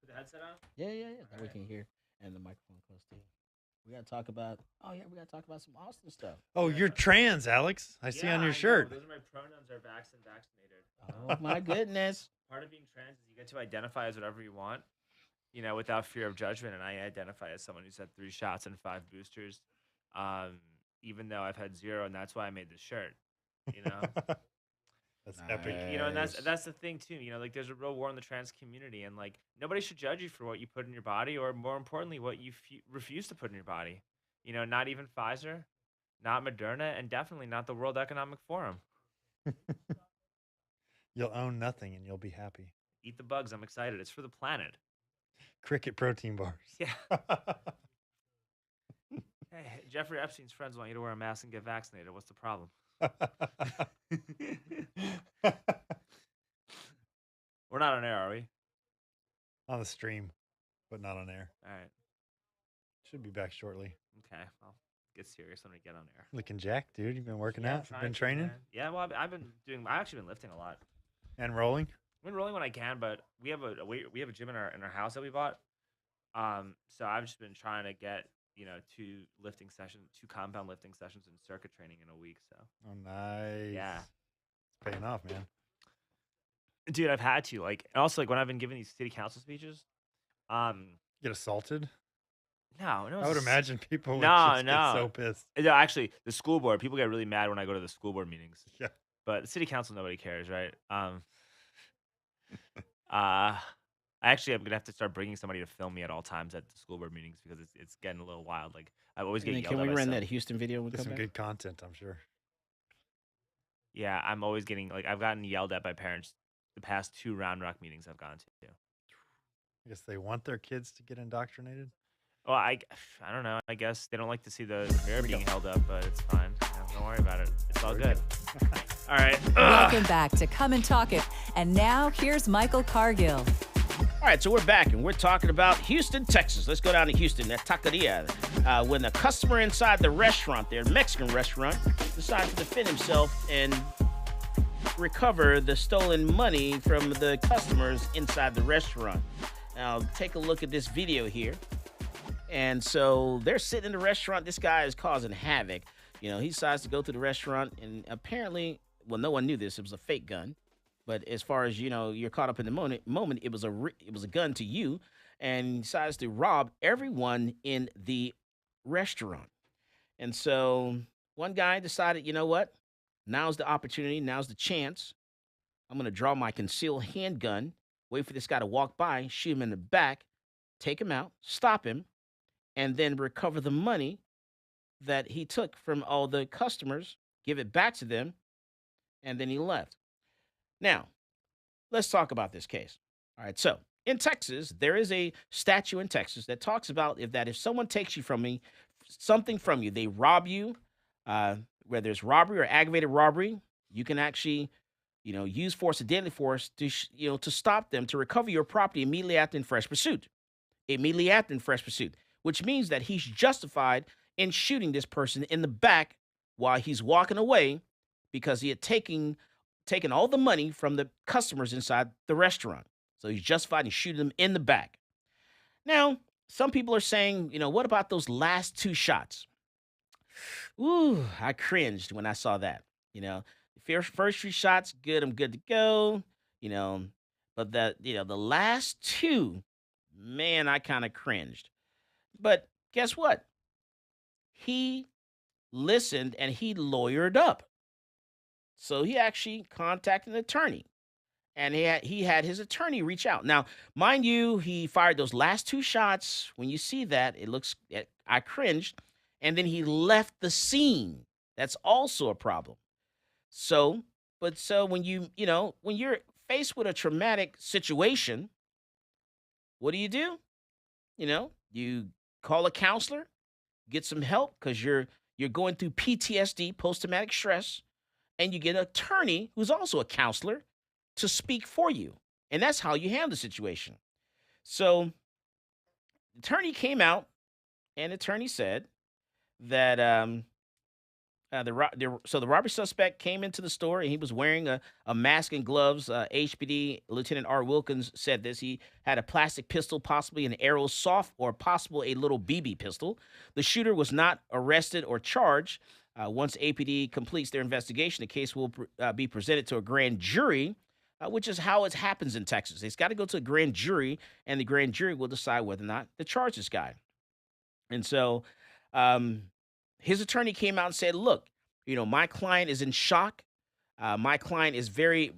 Put the headset on? Yeah. That we can hear. And the microphone close to you. We got to talk about. Oh yeah, we got to talk about some Austin stuff. Oh, you're trans, Alex. I see on your shirt. Those are my pronouns are vax and vaccinated. Oh my goodness. Part of being trans is you get to identify as whatever you want, without fear of judgment. And I identify as someone who's had 3 shots and 5 boosters, even though I've had 0, and that's why I made this shirt. That's epic. And that's the thing too. Like there's a real war in the trans community, and like nobody should judge you for what you put in your body, or more importantly, what you refuse to put in your body. Not even Pfizer, not Moderna, and definitely not the World Economic Forum. You'll own nothing and you'll be happy. Eat the bugs. I'm excited. It's for the planet. Cricket protein bars. Yeah. Hey, Jeffrey Epstein's friends want you to wear a mask and get vaccinated. What's the problem? We're not on air, are we? On the stream, but not on air. All right. Should be back shortly. Okay. Well, get serious when we get on air. Looking jacked, dude. You've been working out? Been training? Man. Yeah, well, I've actually been lifting a lot. And rolling? I've been rolling when I can, but we have a gym in our house that we bought. So I've just been trying to get 2 compound lifting sessions and circuit training in a week. So. Oh, nice. Yeah. It's paying off, man. Dude, I've had to also when I've been giving these city council speeches, get assaulted. No, I would imagine people would get so pissed. No, actually, the school board, people get really mad when I go to the school board meetings. Yeah. But the city council, nobody cares, right? I actually am gonna have to start bringing somebody to film me at all times at the school board meetings because it's getting a little wild. Like I always get yelled at. Can we by run some- that Houston video? Get some good content, I'm sure. Yeah, I'm always getting I've gotten yelled at by parents the past 2 Round Rock meetings I've gone to. I guess they want their kids to get indoctrinated. Well, I don't know. I guess they don't like to see the mirror being held up, but it's fine. Don't worry about it. It's all good. All right. Welcome back to Come and Talk It. And now here's Michael Cargill. All right, so we're back and we're talking about Houston, Texas. Let's go down to Houston, that taqueria. When the customer inside the restaurant, their Mexican restaurant, decides to defend himself and recover the stolen money from the customers inside the restaurant. Now, take a look at this video here. And so they're sitting in the restaurant. This guy is causing havoc. He decides to go to the restaurant, and apparently, well, no one knew this. It was a fake gun. But as far as you're caught up in the moment, it was a gun to you, and he decides to rob everyone in the restaurant. And so one guy decided, you know what? Now's the opportunity. Now's the chance. I'm going to draw my concealed handgun, wait for this guy to walk by, shoot him in the back, take him out, stop him, and then recover the money that he took from all the customers, give it back to them, and then he left. Now, let's talk about this case. All right, so in Texas, there is a statute in Texas that talks about if someone takes something from you, they rob you, whether it's robbery or aggravated robbery, you can actually, use force or deadly force to stop them, to recover your property immediately after in fresh pursuit. Which means that he's justified in shooting this person in the back while he's walking away because he had taken all the money from the customers inside the restaurant. So he's justified in shooting them in the back. Now, some people are saying, what about those last 2 shots? Ooh, I cringed when I saw that. The first 3 shots, good, I'm good to go. But the last 2, man, I kind of cringed. But guess what? He listened and he lawyered up. So he actually contacted an attorney, and he had his attorney reach out. Now, mind you, he fired those last 2 shots. When you see that, I cringed, and then he left the scene. That's also a problem. So when you're faced with a traumatic situation, what do? You call a counselor, get some help because you're going through PTSD, post-traumatic stress. And you get an attorney who's also a counselor to speak for you. And that's how you handle the situation. So the attorney came out, and the attorney said that So the robbery suspect came into the store and he was wearing a mask and gloves. HPD Lieutenant R. Wilkins said this. He had a plastic pistol, possibly an aerosoft or possible a little BB pistol. The shooter was not arrested or charged. Once APD completes their investigation, the case will be presented to a grand jury, which is how it happens in Texas. It's got to go to a grand jury, and the grand jury will decide whether or not to charge this guy. And so his attorney came out and said, look, my client is in shock. My client is very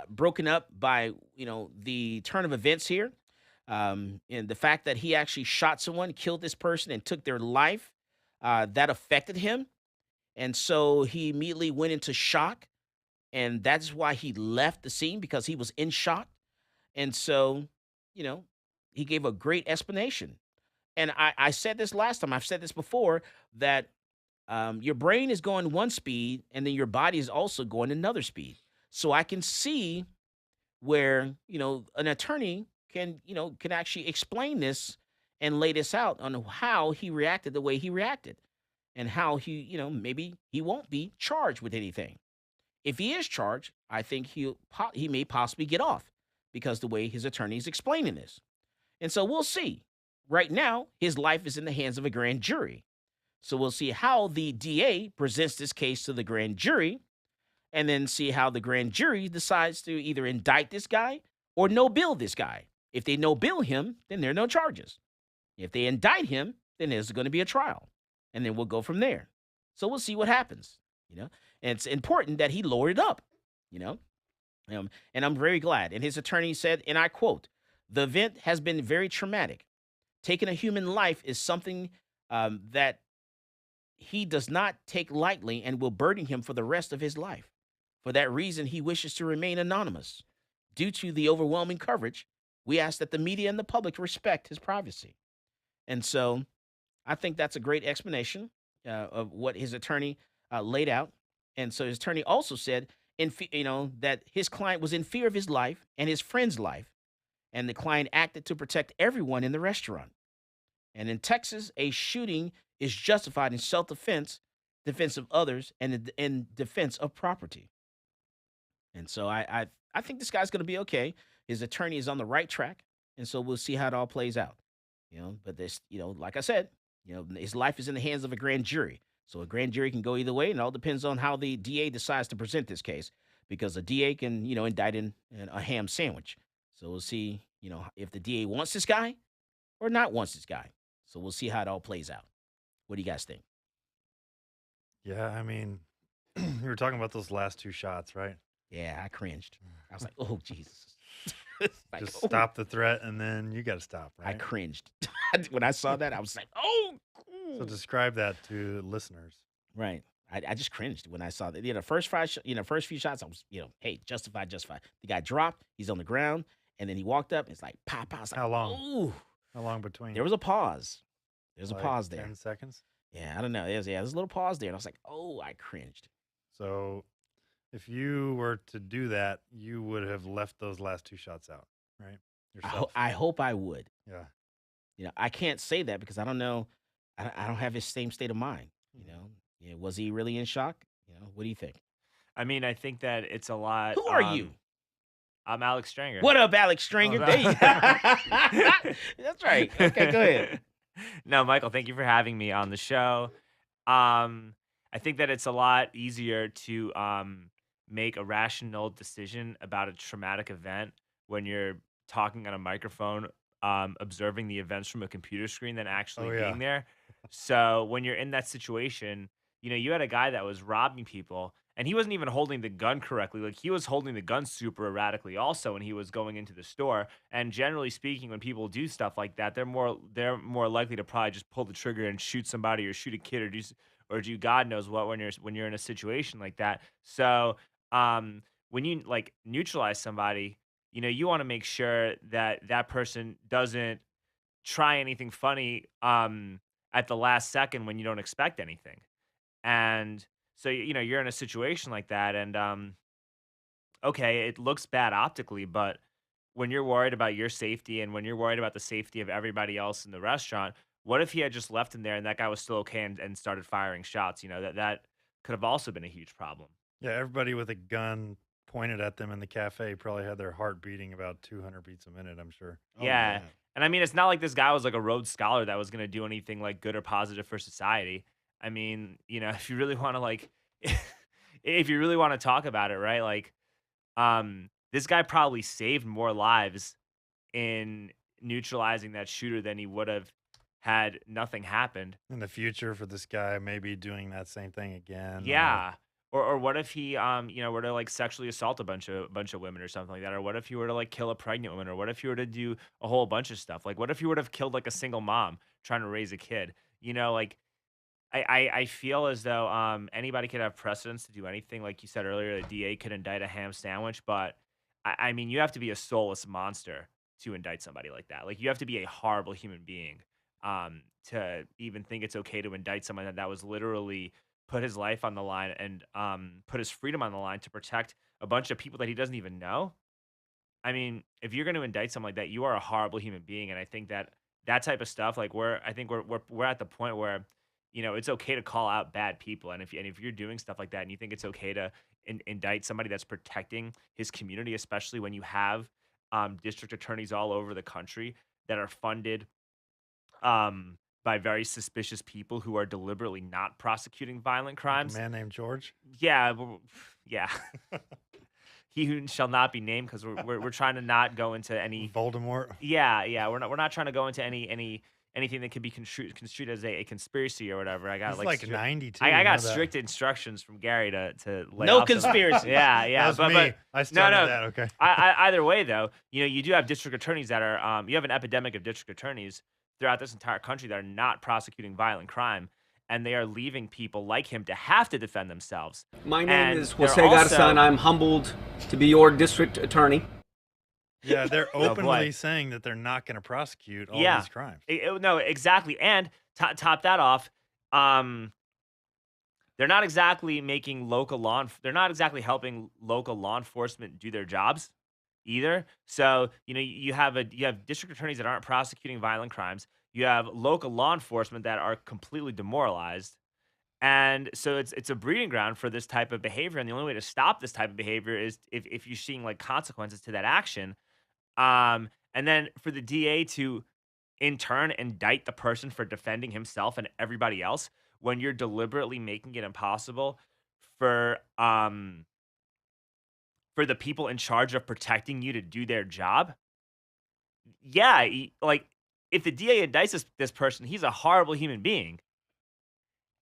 broken up by, the turn of events here. And the fact that he actually shot someone, killed this person, and took their life, that affected him. And so he immediately went into shock. And that's why he left the scene, because he was in shock. And so, he gave a great explanation. And I said this last time, I've said this before, that your brain is going one speed and then your body is also going another speed. So I can see where, an attorney can actually explain this and lay this out on how he reacted the way he reacted and how he, maybe he won't be charged with anything. If he is charged, I think he may possibly get off because the way his attorney is explaining this. And so we'll see. Right now, his life is in the hands of a grand jury. So we'll see how the DA presents this case to the grand jury, and then see how the grand jury decides to either indict this guy or no bill this guy. If they no bill him, then there are no charges. If they indict him, then there's going to be a trial, and then we'll go from there. So we'll see what happens, And it's important that he lowered it up, and I'm very glad. And his attorney said, and I quote, "The event has been very traumatic. Taking a human life is something that he does not take lightly and will burden him for the rest of his life. For that reason, he wishes to remain anonymous. Due to the overwhelming coverage, we ask that the media and the public respect his privacy." And so I think that's a great explanation of what his attorney laid out. And so his attorney also said, that his client was in fear of his life and his friend's life, and the client acted to protect everyone in the restaurant. And in Texas, a shooting is justified in self-defense, defense of others, and in defense of property. And so I think this guy's going to be okay. His attorney is on the right track, and so we'll see how it all plays out. But this, like I said, his life is in the hands of a grand jury. So a grand jury can go either way, and it all depends on how the DA decides to present this case, because the DA can, indict in a ham sandwich. So we'll see, if the DA wants this guy or not wants this guy. So we'll see how it all plays out. What do you guys think? Yeah, I mean, you were talking about those last two shots, right? Yeah, I cringed. I was like, oh, Jesus. Just stop the threat, and then you got to stop, right? I cringed. When I saw that, I was like, oh. So describe that to listeners. Right. I just cringed when I saw that. First few shots, I was, hey, justified. The guy dropped. He's on the ground. And then he walked up, and it's like, pop. I was like, how long? Ooh. How long between? There was a pause. There's a pause there. 10 seconds? Yeah, I don't know. There's a little pause there. And I was like, oh, I cringed. So if you were to do that, you would have left those last two shots out, right? Yourself. I hope I would. Yeah. I can't say that because I don't know. I don't have his same state of mind. Was he really in shock? What do you think? I mean, I think that it's a lot. Who are you? I'm Alex Stranger. What up, Alex Stranger? There you go. That's right. Okay, go ahead. No, Michael, thank you for having me on the show. I think that it's a lot easier to make a rational decision about a traumatic event when you're talking on a microphone, observing the events from a computer screen than actually being there. So when you're in that situation, you had a guy that was robbing people, and he wasn't even holding the gun correctly. Like, he was holding the gun super erratically also when he was going into the store. And generally speaking, when people do stuff like that, they're more likely to probably just pull the trigger and shoot somebody or shoot a kid or do God knows what when you're in a situation like that. So when you neutralize somebody, you want to make sure that that person doesn't try anything funny at the last second when you don't expect anything. And so, you're in a situation like that, and okay, it looks bad optically, but when you're worried about your safety and when you're worried about the safety of everybody else in the restaurant, what if he had just left him there and that guy was still okay and started firing shots? That could have also been a huge problem. Yeah, everybody with a gun pointed at them in the cafe probably had their heart beating about 200 beats a minute, I'm sure. Yeah. And I mean, it's not like this guy was like a Rhodes Scholar that was going to do anything like good or positive for society. I mean, if you really want to like, if you really want to talk about it, right? Like, this guy probably saved more lives in neutralizing that shooter than he would have had nothing happened. In the future for this guy, maybe doing that same thing again. Yeah. Or what if he were to like sexually assault a bunch of women or something like that? Or what if he were to like kill a pregnant woman? Or what if he were to do a whole bunch of stuff? Like what if he would have killed like a single mom trying to raise a kid? Like I feel as though anybody could have precedence to do anything. Like you said earlier, a DA could indict a ham sandwich, but I mean you have to be a soulless monster to indict somebody like that. Like you have to be a horrible human being to even think it's okay to indict someone that was literally put his life on the line and put his freedom on the line to protect a bunch of people that he doesn't even know. I mean, if you're going to indict someone like that, you are a horrible human being. And I think that type of stuff, like we're at the point where, it's okay to call out bad people. And if you're doing stuff like that and you think it's okay to indict somebody that's protecting his community, especially when you have district attorneys all over the country that are funded by very suspicious people who are deliberately not prosecuting violent crimes. A man named George? Yeah. Yeah. He who shall not be named, because we're trying to not go into any Voldemort. Yeah. We're not trying to go into anything that could be construed as a conspiracy or whatever. I got He's like 92. I got you know strict instructions from Gary to lay No off some- conspiracy. Yeah. That was me. I started that, okay. Either way, though, you do have district attorneys that are you have an epidemic of district attorneys throughout this entire country that are not prosecuting violent crime, and they are leaving people like him to have to defend themselves. My name And is they're Jose also- Garzan. I'm humbled to be your district attorney. Yeah, they're Oh, boy. openly saying that they're not going to prosecute all these crimes. No, exactly. And top that off, they're not exactly making they're not exactly helping local law enforcement do their jobs either. So, you have district attorneys that aren't prosecuting violent crimes. You have local law enforcement that are completely demoralized. And so it's a breeding ground for this type of behavior. And the only way to stop this type of behavior is if you're seeing like consequences to that action. And then for the DA to in turn indict the person for defending himself and everybody else when you're deliberately making it impossible for the people in charge of protecting you to do their job. Yeah, like if the DA indicts this person, he's a horrible human being.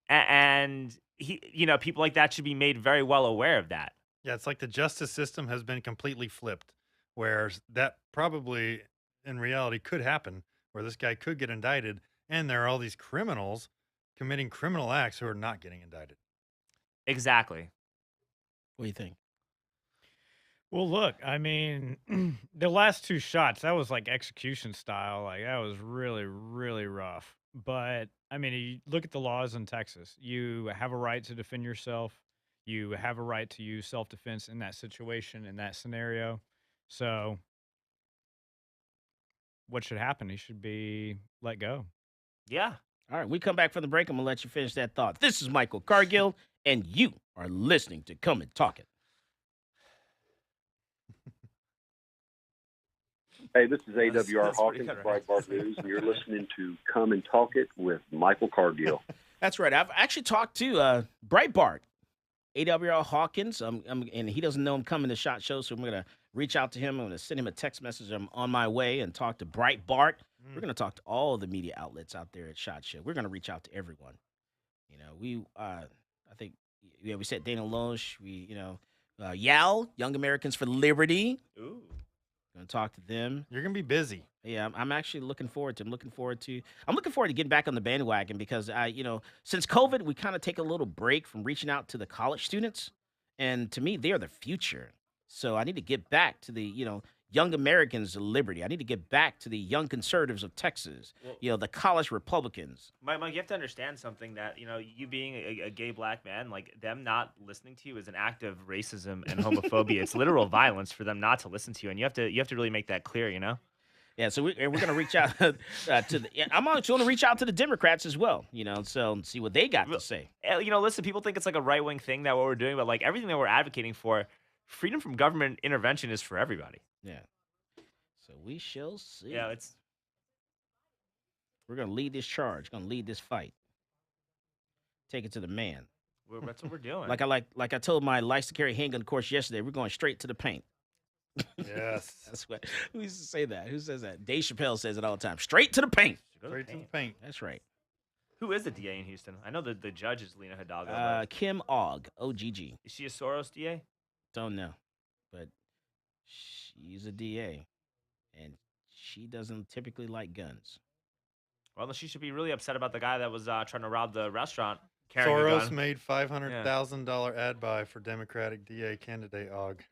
And he, people like that should be made very well aware of that. Yeah, it's like the justice system has been completely flipped, where that probably in reality could happen, where this guy could get indicted, and there are all these criminals committing criminal acts who are not getting indicted. Exactly. What do you think? Well, look, I mean, the last two shots, that was like execution style. Like, that was really, really rough. But, I mean, you look at the laws in Texas. You have a right to defend yourself. You have a right to use self-defense in that situation, in that scenario. So, what should happen? He should be let go. Yeah. All right, we come back from the break. I'm going to let you finish that thought. This is Michael Cargill, and you are listening to Come and Talk It. Hey, this is AWR That's pretty Hawkins, good, right? Breitbart News, and you're listening to Come and Talk It with Michael Cargill. That's right. I've actually talked to Breitbart, AWR Hawkins, and he doesn't know I'm coming to SHOT Show, so I'm going to reach out to him. I'm going to send him a text message. I'm on my way and talk to Breitbart. We're going to talk to all the media outlets out there at SHOT Show. We're going to reach out to everyone. I think, we said Dana Loesch, YAL, Young Americans for Liberty. Ooh. Going to talk to them. You're going to be busy. Yeah, I'm actually looking forward to. I'm looking forward to getting back on the bandwagon because since COVID, we kind of take a little break from reaching out to the college students, and to me, they are the future. So I need to get back to the young Americans of liberty. I need to get back to the young conservatives of Texas. Well, The college Republicans. Mike, you have to understand something that, you being a gay black man, like them not listening to you is an act of racism and homophobia. It's literal violence for them not to listen to you. And you have to really make that clear, Yeah, so we're going to reach out to the. I'm also going to reach out to the Democrats as well. So see what they got to say. Listen, people think it's like a right wing thing that what we're doing, but like everything that we're advocating for, freedom from government intervention is for everybody. Yeah. So we shall see. Yeah, we're going to lead this charge. Going to lead this fight. Take it to the man. That's what we're doing. Like I told my license to carry handgun course yesterday. We're going straight to the paint. Yes. That's what. Who used to say that? Who says that? Dave Chappelle says it all the time. Straight to the paint. Straight to the paint. That's right. Who is the DA in Houston? I know that the judge is Lena Hidalgo. Kim Ogg, OGG. Is she a Soros DA? Don't know, but she's a DA, and she doesn't typically like guns. Well, then she should be really upset about the guy that was trying to rob the restaurant. Carrying a Soros gun. made $500,000 ad buy for Democratic DA candidate Ogg.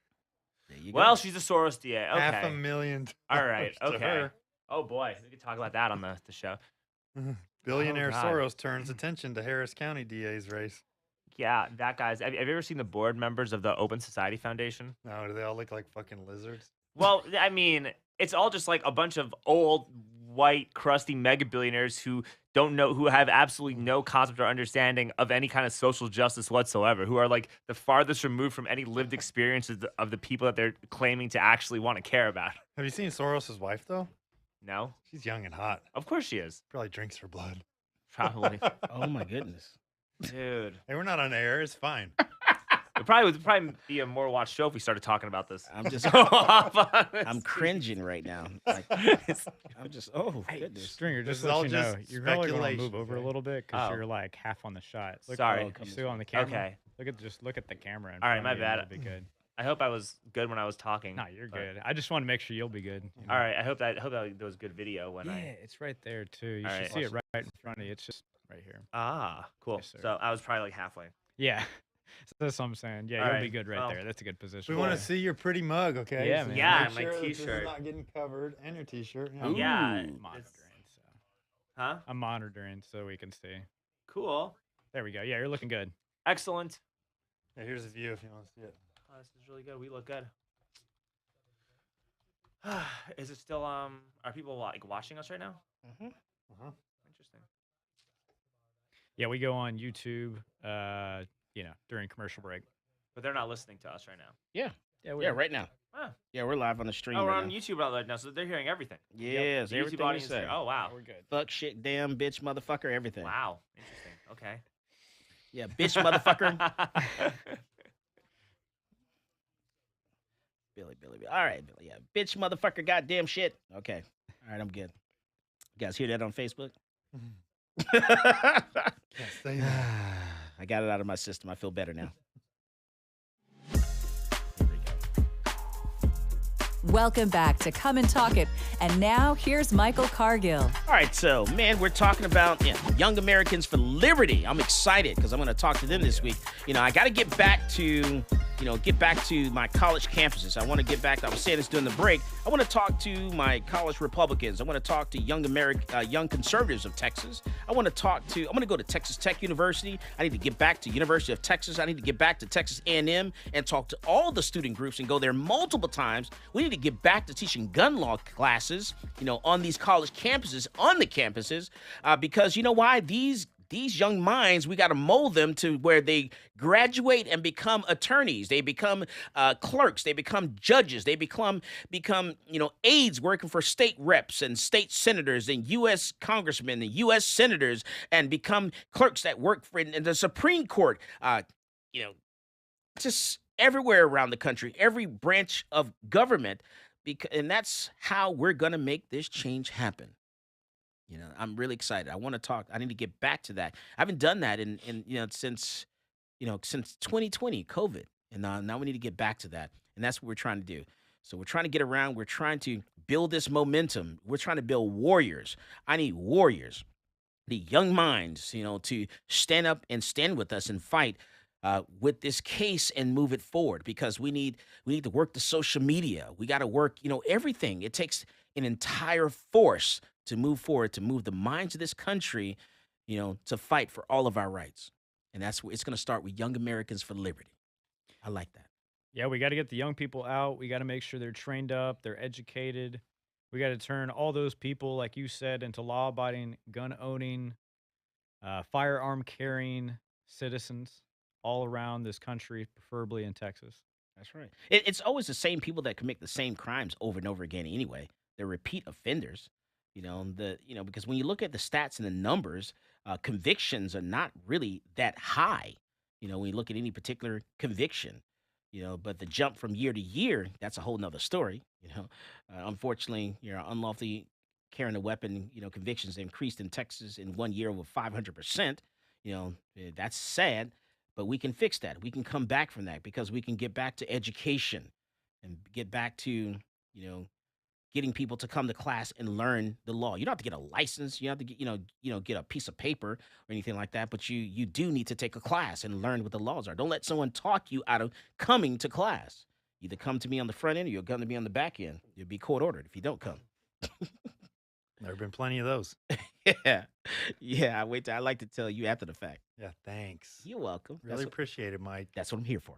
There you Well, go. she's a Soros DA. Okay. $500,000. All right. to Okay. her. Oh boy, we could talk about that on the show. Billionaire God. Soros turns attention to Harris County DA's race. Yeah, that guy's. Have you ever seen the board members of the Open Society Foundation? No, do they all look like fucking lizards? Well, I mean, it's all just like a bunch of old, white, crusty mega billionaires who have absolutely no concept or understanding of any kind of social justice whatsoever, who are like the farthest removed from any lived experiences of the people that they're claiming to actually want to care about. Have you seen Soros' wife, though? No. She's young and hot. Of course she is. Probably drinks her blood. Probably. Oh, my goodness. Dude. Hey, we're not on air. It's fine. It would probably be a more watched show if we started talking about this. I'm just, I'm cringing right now. Like, I'm just, oh, goodness. Stringer, This just is all let you know, just you're probably going to speculation, move over a okay? little bit because Oh. you're like half on the shot. Sorry. You still on the camera? Okay. Look at the camera. In All right, front my of you, bad. It'll be good. I hope I was good when I was talking. No, you're but- good. I just want to make sure you'll be good. you know? All right. I hope that was good video when Yeah, I. it's right there too. You All should right. see it right in front of you. It's just right here. Ah, cool. Yes, sir. So I was probably like halfway. Yeah. So that's what I'm saying. Yeah, All you'll right, be good right well, there. That's a good position. We want to see your pretty mug, okay? Yeah, So man. Yeah, make my sure that this is t-shirt. not getting covered, and your t-shirt. Ooh. Yeah. I'm monitoring, so Huh? I'm monitoring so we can see. Cool. There we go. Yeah, you're looking good. Excellent. Yeah, here's a view if you want to see it. Oh, this is really good. We look good. Is it still are people like watching us right now? Mm-hmm. Interesting. Yeah, we go on YouTube. During commercial break. But they're not listening to us right now. Yeah, Yeah, right now. Ah. Yeah, we're live on the stream. Oh, we're right on now. YouTube right now, so they're hearing everything. Yes, The YouTube everything you audience say. here. Oh wow. We're good. Fuck, shit, damn, bitch, motherfucker, everything. Wow. Interesting. Okay. Yeah, bitch, motherfucker. Billy. All right, Billy. Yeah, bitch, motherfucker, goddamn shit. Okay. All right, I'm good. You guys hear that on Facebook? Can't say that. I got it out of my system. I feel better now. Welcome back to Come and Talk It. And now here's Michael Cargill. All right, so, man, we're talking about Young Americans for Liberty. I'm excited because I'm going to talk to them this week. I got to get back to my college campuses. I want to get back. I was saying this during the break. I want to talk to my college Republicans. I want to talk to young conservatives of Texas. I'm going to go to Texas Tech University. I need to get back to University of Texas. I need to get back to Texas A&M and talk to all the student groups and go there multiple times. We need to get back to teaching gun law classes, on these college campuses, on the campuses, because you know why? These young minds, we got to mold them to where they graduate and become attorneys. They become clerks. They become judges. They become aides working for state reps and state senators and U.S. congressmen and U.S. senators, and become clerks that work in the Supreme Court. Just everywhere around the country, every branch of government, and that's how we're going to make this change happen. I'm really excited. I want to talk. I need to get back to that. I haven't done that since 2020, COVID. And now we need to get back to that. And that's what we're trying to do. So we're trying to get around. We're trying to build this momentum. We're trying to build warriors. I need warriors. I need young minds, to stand up and stand with us and fight with this case and move it forward, because we need to work the social media. We got to work, everything. It takes an entire force to move forward, to move the minds of this country, to fight for all of our rights. And that's where it's going to start with Young Americans for Liberty. I like that. Yeah, we got to get the young people out. We got to make sure they're trained up, they're educated. We got to turn all those people, like you said, into law-abiding, gun-owning, firearm-carrying citizens all around this country, preferably in Texas. That's right. It's always the same people that commit the same crimes over and over again. Anyway, they're repeat offenders. Because when you look at the stats and the numbers, convictions are not really that high. When you look at any particular conviction, but the jump from year to year, that's a whole nother story. Unfortunately, unlawfully carrying a weapon, convictions increased in Texas in 1 year over 500%. That's sad, but we can fix that. We can come back from that because we can get back to education and get back to, getting people to come to class and learn the law. You don't have to get a license. You don't have to get a piece of paper or anything like that. But you do need to take a class and learn what the laws are. Don't let someone talk you out of coming to class. Either come to me on the front end or you'll come to me on the back end. You'll be court ordered if you don't come. There have been plenty of those. Yeah. I like to tell you after the fact. Yeah, thanks. You're welcome. Really appreciate it, Mike. That's what I'm here for.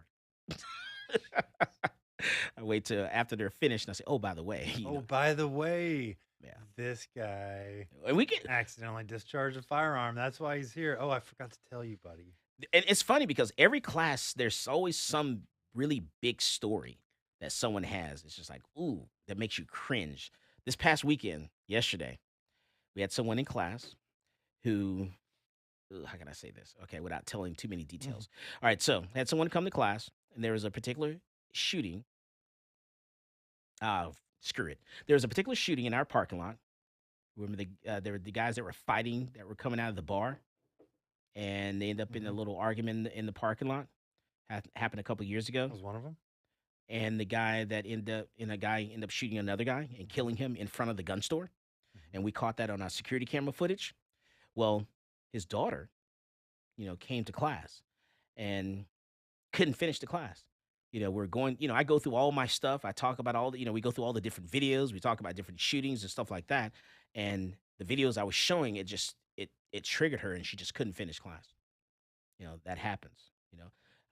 I wait till after they're finished and I say, "Oh, by the way." By the way, Yeah. this guy And we get accidentally discharged a firearm. That's why he's here. Oh, I forgot to tell you, buddy. And it's funny because every class there's always some really big story that someone has. It's just like, ooh, that makes you cringe. This past weekend, yesterday, we had someone in class who, how can I say this? Okay, without telling too many details. All right, so I had someone come to class, and there was a particular shooting. Screw it. There was a particular shooting in our parking lot. Remember there were the guys that were fighting that were coming out of the bar, and they ended up in a little argument in the parking lot. Happened a couple of years ago. Was one of them? And the guy that ended up shooting another guy and killing him in front of the gun store. And we caught that on our security camera footage. Well, his daughter, came to class and couldn't finish the class. We're going, I go through all my stuff. I talk about all the, we go through all the different videos. We talk about different shootings and stuff like that. And the videos I was showing, it triggered her and she just couldn't finish class. That happens.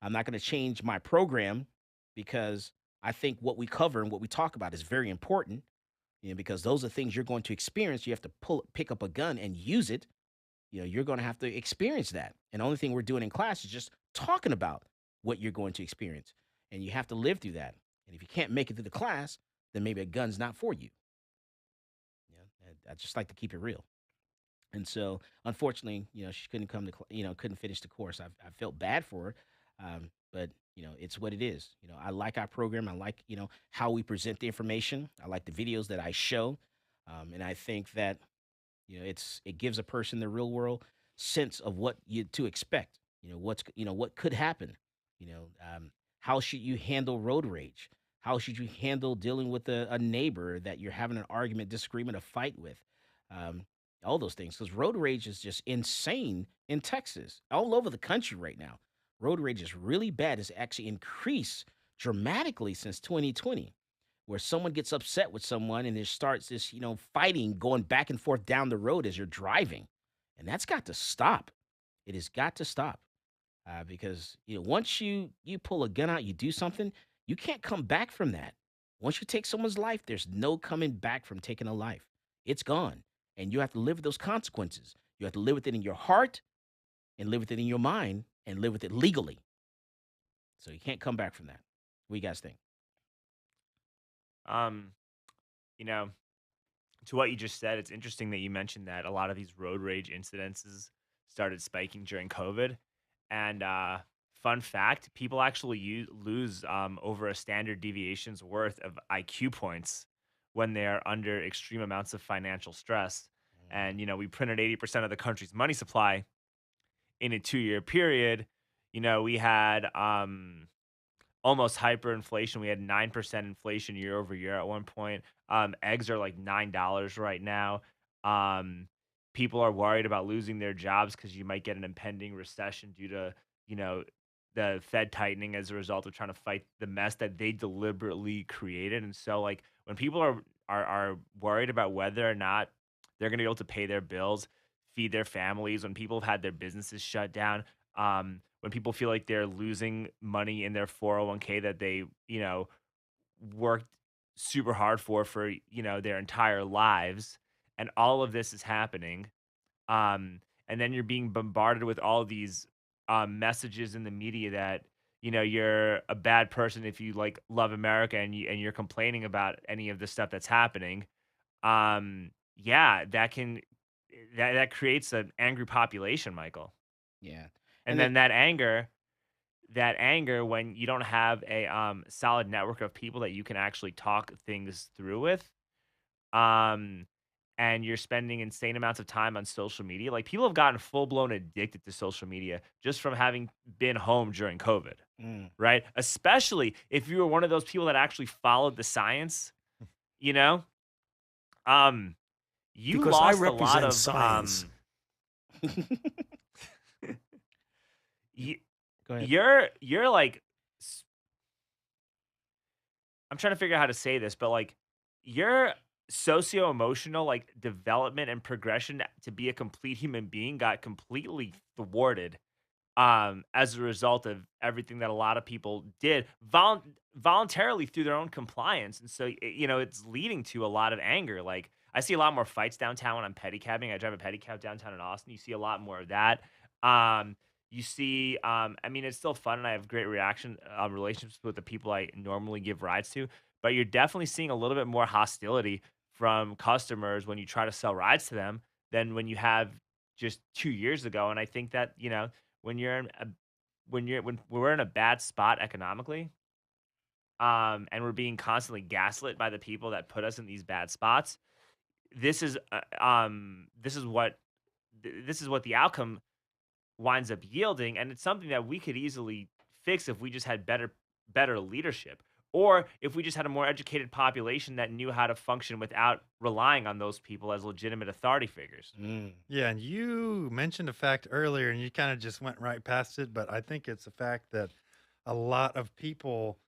I'm not going to change my program because I think what we cover and what we talk about is very important. Because those are things you're going to experience. You have to pick up a gun and use it. You're going to have to experience that. And the only thing we're doing in class is just talking about what you're going to experience. And you have to live through that. And if you can't make it through the class, then maybe a gun's not for you. I just like to keep it real. And so, unfortunately, she couldn't come to, couldn't finish the course. I felt bad for her, but it's what it is. I like our program. I like, how we present the information. I like the videos that I show, and I think that, it gives a person the real world sense of what to expect. What could happen. How should you handle road rage? How should you handle dealing with a neighbor that you're having an argument, disagreement, a fight with? All those things, because road rage is just insane in Texas, all over the country right now. Road rage is really bad. It's actually increased dramatically since 2020, where someone gets upset with someone and there starts this, fighting going back and forth down the road as you're driving. And that's got to stop. It has got to stop. Because, once you pull a gun out, you do something, you can't come back from that. Once you take someone's life, there's no coming back from taking a life. It's gone. And you have to live with those consequences. You have to live with it in your heart and live with it in your mind and live with it legally. So you can't come back from that. What do you guys think? To what you just said, it's interesting that you mentioned that a lot of these road rage incidences started spiking during COVID. And fun fact, people actually lose over a standard deviation's worth of IQ points when they're under extreme amounts of financial stress. And, we printed 80% of the country's money supply in a 2-year period. We had almost hyperinflation. We had 9% inflation year over year at one point. Eggs are like $9 right now. People are worried about losing their jobs because you might get an impending recession due to, the Fed tightening as a result of trying to fight the mess that they deliberately created. And so, like, when people are worried about whether or not they're going to be able to pay their bills, feed their families, when people have had their businesses shut down, when people feel like they're losing money in their 401k that they, worked super hard for their entire lives, and all of this is happening. And then you're being bombarded with all these messages in the media that you're a bad person if you like love America and you're complaining about any of the stuff that's happening. Yeah, that creates an angry population, Michael. Yeah. And then that anger when you don't have a solid network of people that you can actually talk things through with, um and you're spending insane amounts of time on social media. Like, people have gotten full blown addicted to social media just from having been home during COVID, Mm. right? Especially if you were one of those people that actually followed the science, you know, you Because I lost a lot represent of science. you, Go ahead. you're like I'm trying to figure out how to say this, but like your socio-emotional like development and progression to be a complete human being got completely thwarted as a result of everything that a lot of people did voluntarily through their own compliance. And so it's leading to a lot of anger. Like, I see a lot more fights downtown when I'm pedicabbing. I drive a pedicab downtown in Austin. You see a lot more of that. You see, I mean, it's still fun, and I have great relationships with the people I normally give rides to. But you're definitely seeing a little bit more hostility from customers when you try to sell rides to them than when you have just 2 years ago. And I think that when we're in a bad spot economically, and we're being constantly gaslit by the people that put us in these bad spots, this is what the outcome winds up yielding. And it's something that we could easily fix if we just had better leadership, or if we just had a more educated population that knew how to function without relying on those people as legitimate authority figures. Yeah, and you mentioned a fact earlier, and you kind of just went right past it, but I think it's a fact that a lot of people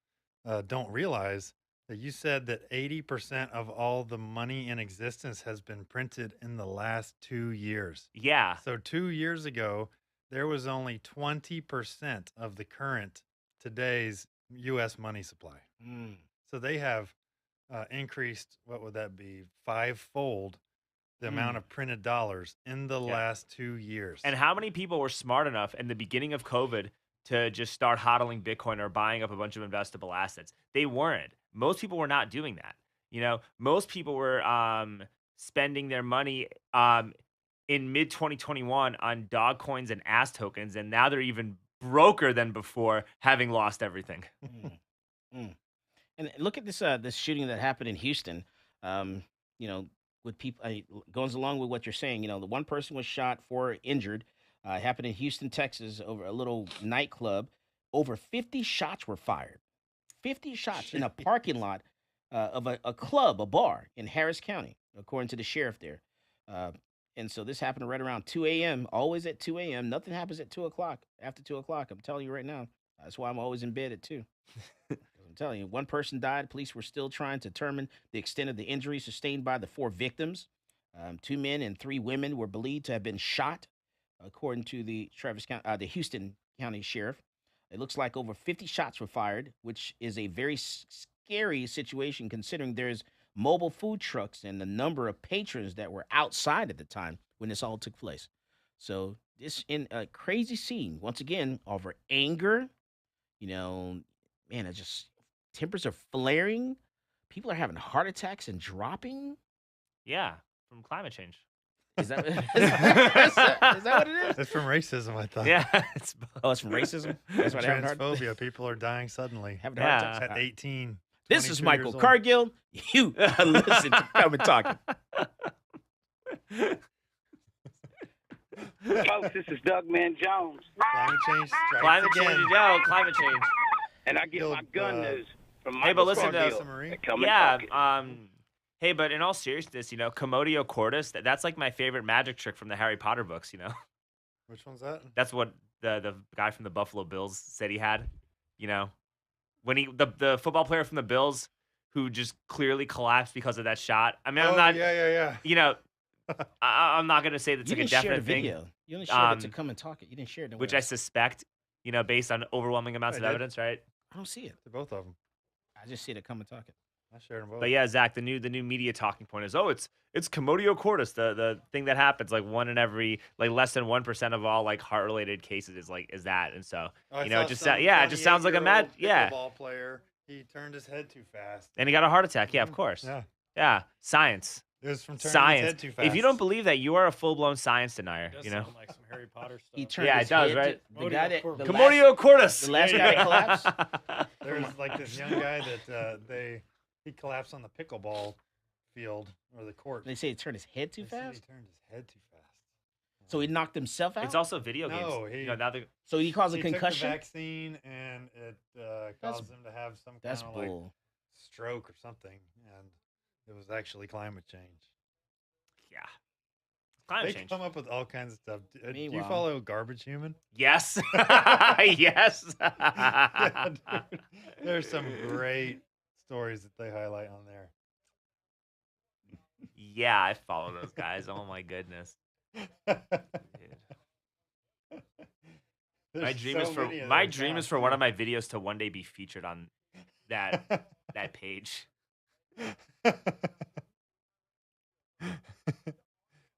don't realize that you said that 80% of all the money in existence has been printed in the last 2 years. Yeah. So 2 years ago, there was only 20% of the current today's U.S. money supply. So they have increased, what would that be, 5-fold the amount of printed dollars in the last 2 years. And how many people were smart enough in the beginning of COVID to just start hodling Bitcoin or buying up a bunch of investable assets? They weren't. Most people were not doing that. Most people were spending their money in mid 2021 on dog coins and ass tokens, and now they're even broker than before, having lost everything. And look at this shooting that happened in Houston. With people, goes along with what you're saying. The one person was shot, 4 injured. It happened in Houston, Texas, over a little nightclub. Over 50 shots were fired. 50 shots in a parking lot of a club, a bar in Harris County, according to the sheriff there. And so this happened right around 2 a.m., always at 2 a.m. Nothing happens at 2 o'clock, after 2 o'clock. I'm telling you right now. That's why I'm always in bed at 2. I'm telling you, one person died. Police were still trying to determine the extent of the injuries sustained by the 4 victims. 2 men and 3 women were believed to have been shot, according to the the Houston County Sheriff. It looks like over 50 shots were fired, which is a very scary situation considering there's mobile food trucks and the number of patrons that were outside at the time when this all took place. So this in a crazy scene, once again, over anger. Man, it just tempers are flaring. People are having heart attacks and dropping. Yeah, from climate change. Is that what it is? It's from racism, I thought. Yeah. It's from racism? That's what Transphobia. People are dying suddenly. Having heart attacks. At 18. This is 22 Michael years old. Cargill. You listen to Come and Talk It. Folks, this is Doug Man Jones. Climate change. Climate change. Yo, climate change. And I get my gun news from Hey, Michael but listen Cargill. to Come and talk it. Hey, but in all seriousness, Commodio Cordis, that's like my favorite magic trick from the Harry Potter books, Which one's that? That's what the guy from the Buffalo Bills said he had, when the football player from the Bills who just clearly collapsed because of that shot. I mean, I'm not, I'm not going to say that's You like a didn't share definite the thing. video. You only shared it to Come and Talk It. You didn't share it. Which I suspect, based on overwhelming amounts of evidence, right? I don't see it. To both of them. I just see it at Come and Talk It. I shared them both. But yeah, Zach, the new media talking point is, it's commotio cordis, the thing that happens like one in every like less than 1% of all like heart related cases is that, and so it just it just sounds like a mad ball player. He turned his head too fast, and he got a heart attack. Yeah, of course. Yeah, science. It was from turning Science. his head too fast. If you don't believe that, you are a full blown science denier. It does You know. sound like some Harry Potter stuff. He turned Yeah, his it does, head right? The guy that Commotio cordis. The last guy that collapsed. There's like this young guy that he collapsed on the pickleball field or the court. They say he turned his head too They said fast. He turned his head too fast. So he knocked himself out. It's also video games. No, he. So he caused a he concussion. took the vaccine and it caused him to have some kind of like stroke or something, and it was actually climate change. Yeah. Climate They change. come up with all kinds of stuff. Do you Meanwhile- follow Garbage Human? Yes. Yes. Yeah, dude. There's some great stories that they highlight on there. Yeah, I follow those guys. Oh my goodness. My dream is for one of my videos to one day be featured on that page.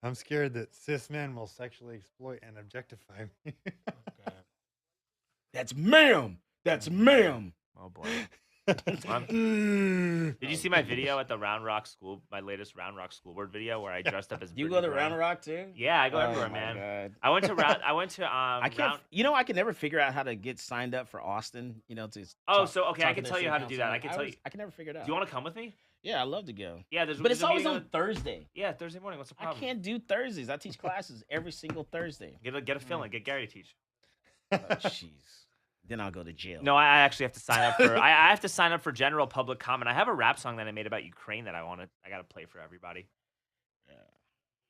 I'm scared that cis men will sexually exploit and objectify me. That's ma'am. That's ma'am. Oh boy. Did you see my video at the Round Rock School? My latest Round Rock School Board video where I dressed up as. You Brittany go to Brown? Round Rock too? Yeah, I go everywhere, my man. God. I went to I can't. I can never figure out how to get signed up for Austin. I can tell you how to do that. I can tell you. I can never figure it out. Do you want to come with me? Yeah, I'd love to go. Yeah, but it's always on Thursday. Yeah, Thursday morning. What's the I problem? can't do Thursdays. I teach classes every single Thursday. Get a fill-in. Get Gary to teach. Oh, jeez. Then I'll go to jail. No, I actually have to sign up for. I have to sign up for general public comment. I have a rap song that I made about Ukraine that I got to play for everybody. Yeah.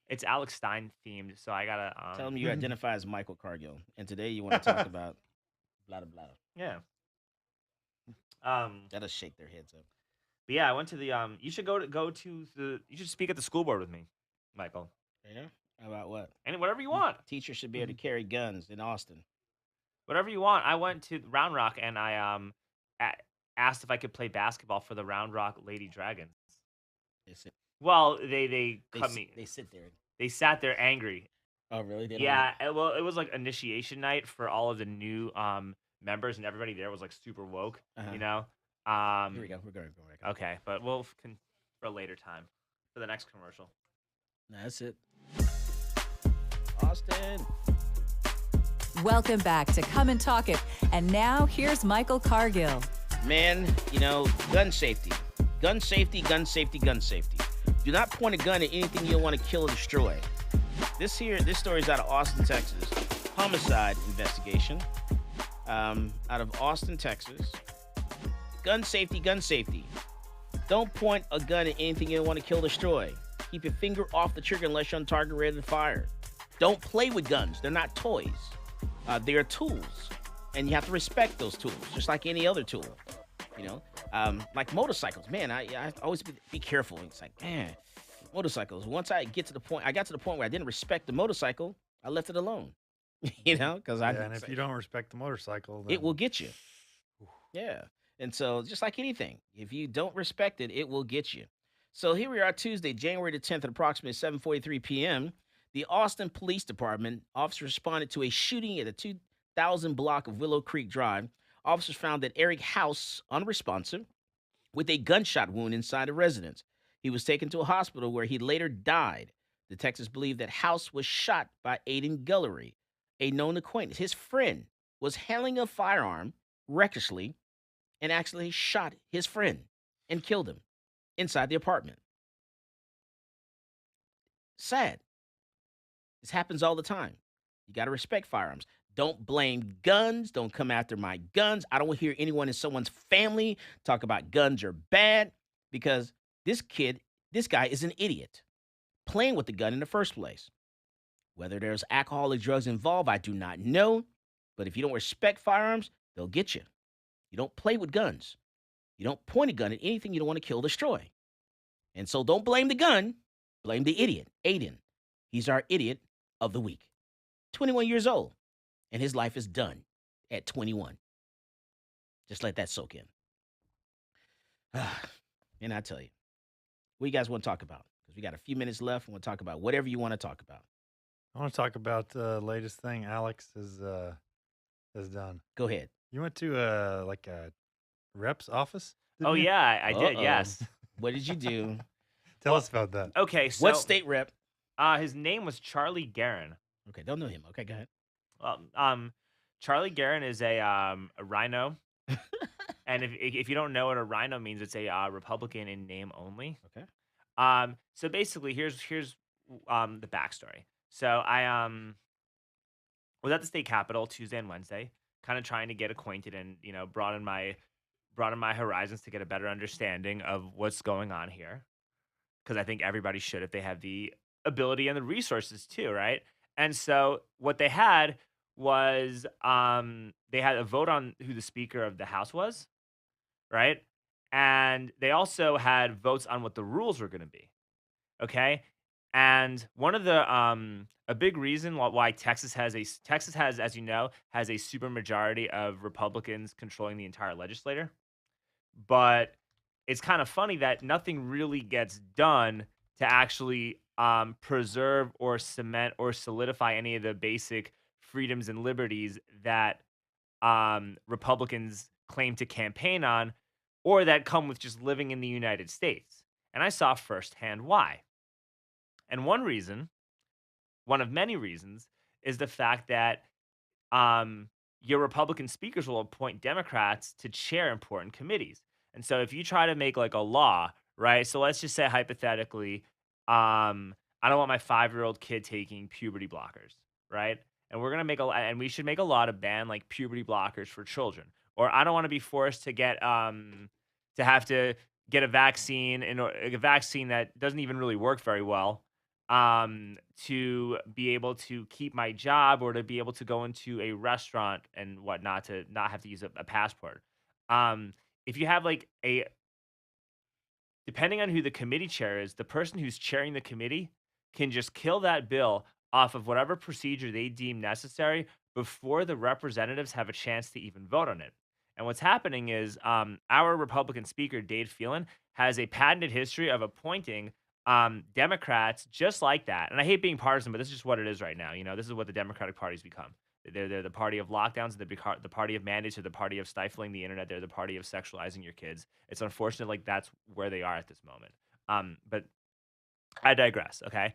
It's Alex Stein themed, so I gotta tell them you identify as Michael Cargill, and today you want to talk about blah blah blah. Yeah. That'll shake their heads up. But yeah, I went to the You should You should speak at the school board with me, Michael. Yeah. About what? And whatever you want. Teachers should be able to carry guns in Austin. Whatever you want. I went to Round Rock and I asked if I could play basketball for the Round Rock Lady Dragons. Well, they cut me. They sit there. They sat there angry. Oh, really? Yeah. Well, it was like initiation night for all of the new members, and everybody there was like super woke. You know. Here we go. We're going. Okay, but we'll for a later time for the next commercial. That's it. Austin. Welcome back to Come and Talk It. And now here's Michael Cargill. Man, gun safety. Gun safety, gun safety, gun safety. Do not point a gun at anything you don't want to kill or destroy. This story is out of Austin, Texas. Homicide investigation out of Austin, Texas. Gun safety, gun safety. Don't point a gun at anything you don't want to kill or destroy. Keep your finger off the trigger unless you're on target ready to fire. Don't play with guns. They're not toys. They are tools, and you have to respect those tools, just like any other tool. Like motorcycles. Man, I always be careful. It's like, man, motorcycles. Once I got to the point where I didn't respect the motorcycle, I left it alone. Because and if you don't respect the motorcycle, then... it will get you. Yeah, and so just like anything, if you don't respect it, it will get you. So here we are, Tuesday, January the 10th, at approximately 7:43 p.m. The Austin Police Department officers responded to a shooting at the 2000 block of Willow Creek Drive. Officers found that Eric House, unresponsive, with a gunshot wound inside a residence. He was taken to a hospital where he later died. Detectives believe that House was shot by Aiden Gullery, a known acquaintance. His friend was handling a firearm recklessly and actually shot his friend and killed him inside the apartment. Sad. This happens all the time. You got to respect firearms. Don't blame guns. Don't come after my guns. I don't hear anyone in someone's family talk about guns are bad, because this guy is an idiot playing with the gun in the first place. Whether there's alcohol or drugs involved, I do not know. But if you don't respect firearms, they'll get you. You don't play with guns. You don't point a gun at anything you don't want to kill or destroy. And so don't blame the gun. Blame the idiot, Aiden. He's our idiot of the week. 21 years old. And his life is done at 21. Just let that soak in. And I tell you, what you guys want to talk about? Because we got a few minutes left. We'll talk about whatever you want to talk about. I want to talk about the latest thing Alex has done. Go ahead. You went to like a rep's office? Oh didn't you? yeah, I did. Uh-oh. Yes. What did you do? Tell us about that. Okay, so What state rep? his name was Charlie Guerin. Okay, don't know him. Okay, go ahead. Charlie Guerin is a rhino, and if you don't know what a rhino means, it's a Republican in name only. Okay. So basically, here's the backstory. So I was at the state capitol Tuesday and Wednesday, kind of trying to get acquainted and broaden my horizons to get a better understanding of what's going on here, because I think everybody should if they have the ability and the resources too, right? And so what they had was they had a vote on who the Speaker of the House was, right? And they also had votes on what the rules were going to be. Okay. And one of the a big reason why Texas has, as you know, has a supermajority of Republicans controlling the entire legislature. But it's kind of funny that nothing really gets done to actually preserve or cement or solidify any of the basic freedoms and liberties that Republicans claim to campaign on, or that come with just living in the United States. And I saw firsthand why. And one reason, one of many reasons, is the fact that your Republican speakers will appoint Democrats to chair important committees. And so if you try to make like a law, right? So let's just say hypothetically, I don't want my 5-year-old kid taking puberty blockers, right? And we're gonna and we should make a law to ban like puberty blockers for children. Or I don't want to be forced to get to have to get a vaccine a vaccine that doesn't even really work very well to be able to keep my job or to be able to go into a restaurant and whatnot, to not have to use a passport. If you have like depending on who the committee chair is, the person who's chairing the committee can just kill that bill off of whatever procedure they deem necessary before the representatives have a chance to even vote on it. And what's happening is our Republican Speaker, Dade Phelan, has a patented history of appointing Democrats just like that. And I hate being partisan, but this is just what it is right now. This is what the Democratic Party's become. They're the party of lockdowns, the party of mandates, or the party of stifling the internet. They're the party of sexualizing your kids. It's unfortunate, like that's where they are at this moment. But I digress. Okay.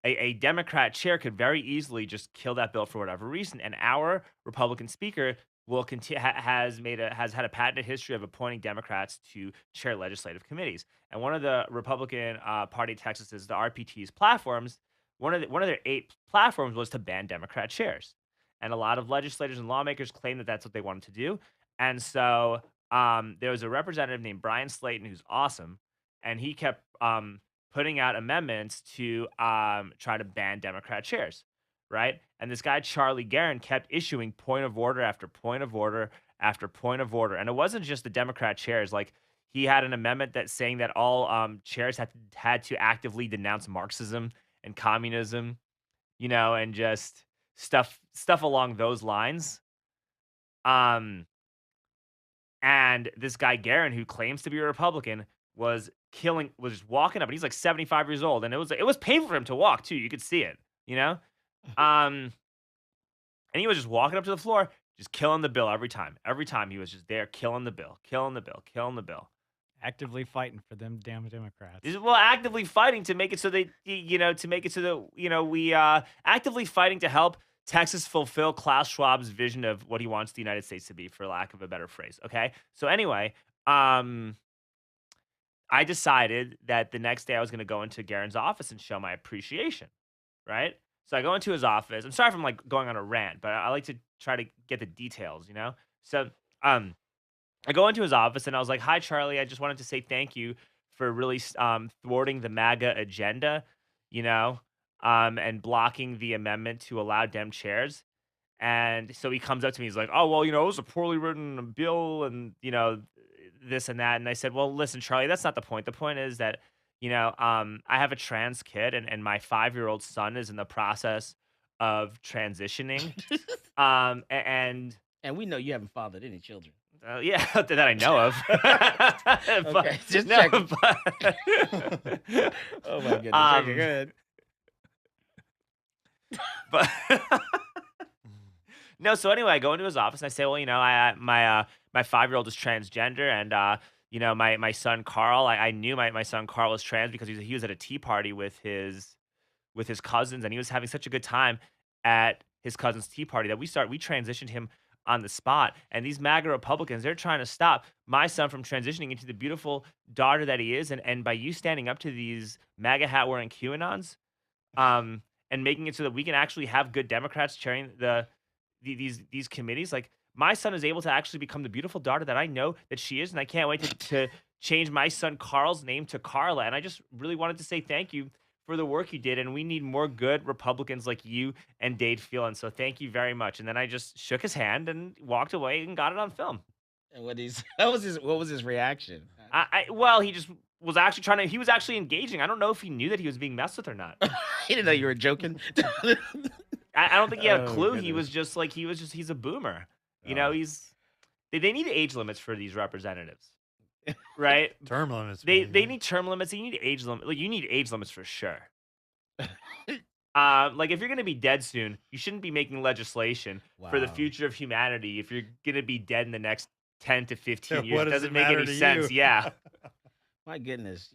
A Democrat chair could very easily just kill that bill for whatever reason, and our Republican Speaker will has had a patented history of appointing Democrats to chair legislative committees. And one of the Republican Party of Texas's, the RPT's platforms, one of their 8 platforms was to ban Democrat chairs. And a lot of legislators and lawmakers claim that that's what they wanted to do. And so there was a representative named Brian Slayton who's awesome, and he kept putting out amendments to try to ban Democrat chairs, right? And this guy, Charlie Guerin, kept issuing point of order after point of order after point of order. And it wasn't just the Democrat chairs. Like, he had an amendment that saying that all chairs had to actively denounce Marxism and communism, and just stuff along those lines. And this guy, Guerin, who claims to be a Republican, was just walking up, and he's like 75 years old, and it was painful for him to walk too. You could see it, and he was just walking up to the floor, just killing the bill every time. Every time he was just there, killing the bill. Actively fighting for them damn Democrats. Well, actively fighting to make it so we actively fighting to help Texas fulfill Klaus Schwab's vision of what he wants the United States to be, for lack of a better phrase. Okay, so anyway, I decided that the next day I was going to go into Guerin's office and show my appreciation, right? So I go into his office. I'm sorry if I'm like going on a rant, but I like to try to get the details, So I go into his office and I was like, "Hi, Charlie. I just wanted to say thank you for really thwarting the MAGA agenda, and blocking the amendment to allow Dem chairs." And so he comes up to me. He's like, "Oh, well, it was a poorly written bill, and this and that." And I said, "Well, listen, Charlie, that's not the point. The point is that I have a trans kid, and my 5-year-old son is in the process of transitioning, and we know you haven't fathered any children." Yeah, that I know of. Okay, just checking. Oh my goodness, okay, good. But no, so anyway, I go into his office and I say, well, my 5-year-old is transgender, and my son Carl, I knew my son Carl was trans because he was at a tea party with his cousins, and he was having such a good time at his cousin's tea party that we transitioned him on the spot. And these MAGA Republicans, they're trying to stop my son from transitioning into the beautiful daughter that he is, and by you standing up to these MAGA hat wearing QAnons, and making it so that we can actually have good Democrats chairing these committees. Like, my son is able to actually become the beautiful daughter that I know that she is, and I can't wait to change my son Carl's name to Carla. And I just really wanted to say thank you for the work you did, and we need more good Republicans like you and Dade Phelan. So thank you very much. And then I just shook his hand and walked away and got it on film. And what was his reaction? Well, he just was actually he was actually engaging. I don't know if he knew that he was being messed with or not. He didn't know you were joking. I don't think he had a clue. Goodness. He was just like, he's a boomer. They need age limits for these representatives, right? Term limits. They need term limits. They need age limits. Like, you need age limits for sure. Like, if you're gonna be dead soon, you shouldn't be making legislation for the future of humanity. If you're gonna be dead in the next 10 to 15 years, it doesn't make any sense. Yeah. My goodness,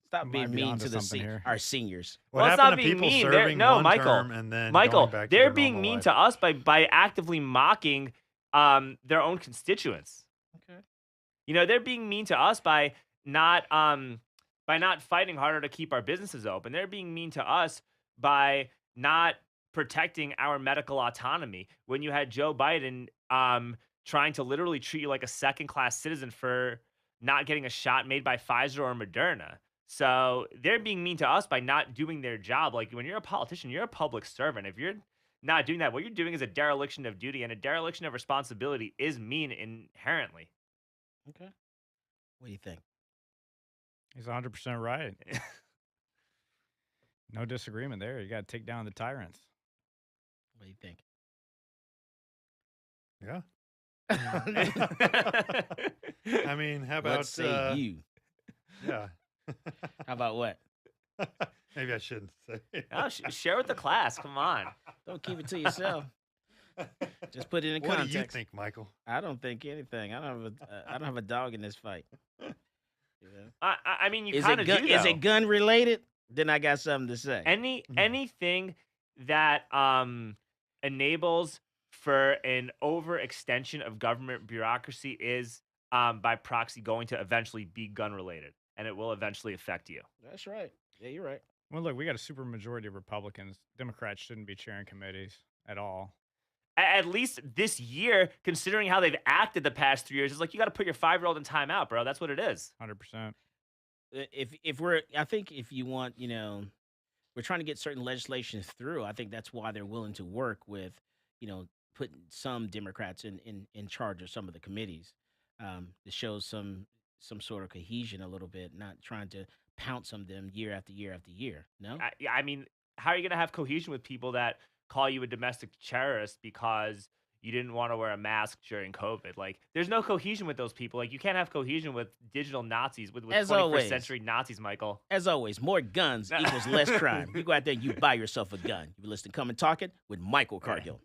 stop being mean to our seniors. Well, it's not being mean. Michael, they're being mean to us by actively mocking their own constituents. Okay. They're being mean to us by not fighting harder to keep our businesses open. They're being mean to us by not protecting our medical autonomy. When you had Joe Biden trying to literally treat you like a second-class citizen for not getting a shot made by Pfizer or Moderna. So they're being mean to us by not doing their job. Like, when you're a politician, you're a public servant. If you're not doing that, what you're doing is a dereliction of duty, and a dereliction of responsibility is mean inherently. Okay. What do you think? He's 100% right. No disagreement there. You got to take down the tyrants. What do you think? Yeah. I mean, how about what say you? Yeah. How about what? Maybe I shouldn't say. Oh, share with the class. Come on. Don't keep it to yourself. Just put it in What context. do you think, Michael? I don't think anything. I don't have a dog in this fight. I mean, you kind of do. Is it gun related? Then I got something to say. Anything that enables for an overextension of government bureaucracy is by proxy going to eventually be gun related, and it will eventually affect you. That's right. Yeah, you're right. Well, look, we got a super majority of Republicans. Democrats shouldn't be chairing committees at all. At least this year, considering how they've acted the past 3 years, it's like you got to put your 5-year-old in timeout, bro. That's what it is. 100%. I think if you want, we're trying to get certain legislation through. I think that's why they're willing to work with, putting some Democrats in charge of some of the committees. To show some sort of cohesion a little bit, not trying to pounce on them year after year after year. No? I mean, how are you going to have cohesion with people that call you a domestic terrorist because you didn't want to wear a mask during COVID? Like, there's no cohesion with those people. Like, you can't have cohesion with digital Nazis, with 21st century Nazis, Michael. As always, more guns equals less crime. You go out there and you buy yourself a gun. You listen to Come and Talk It with Michael Cargill.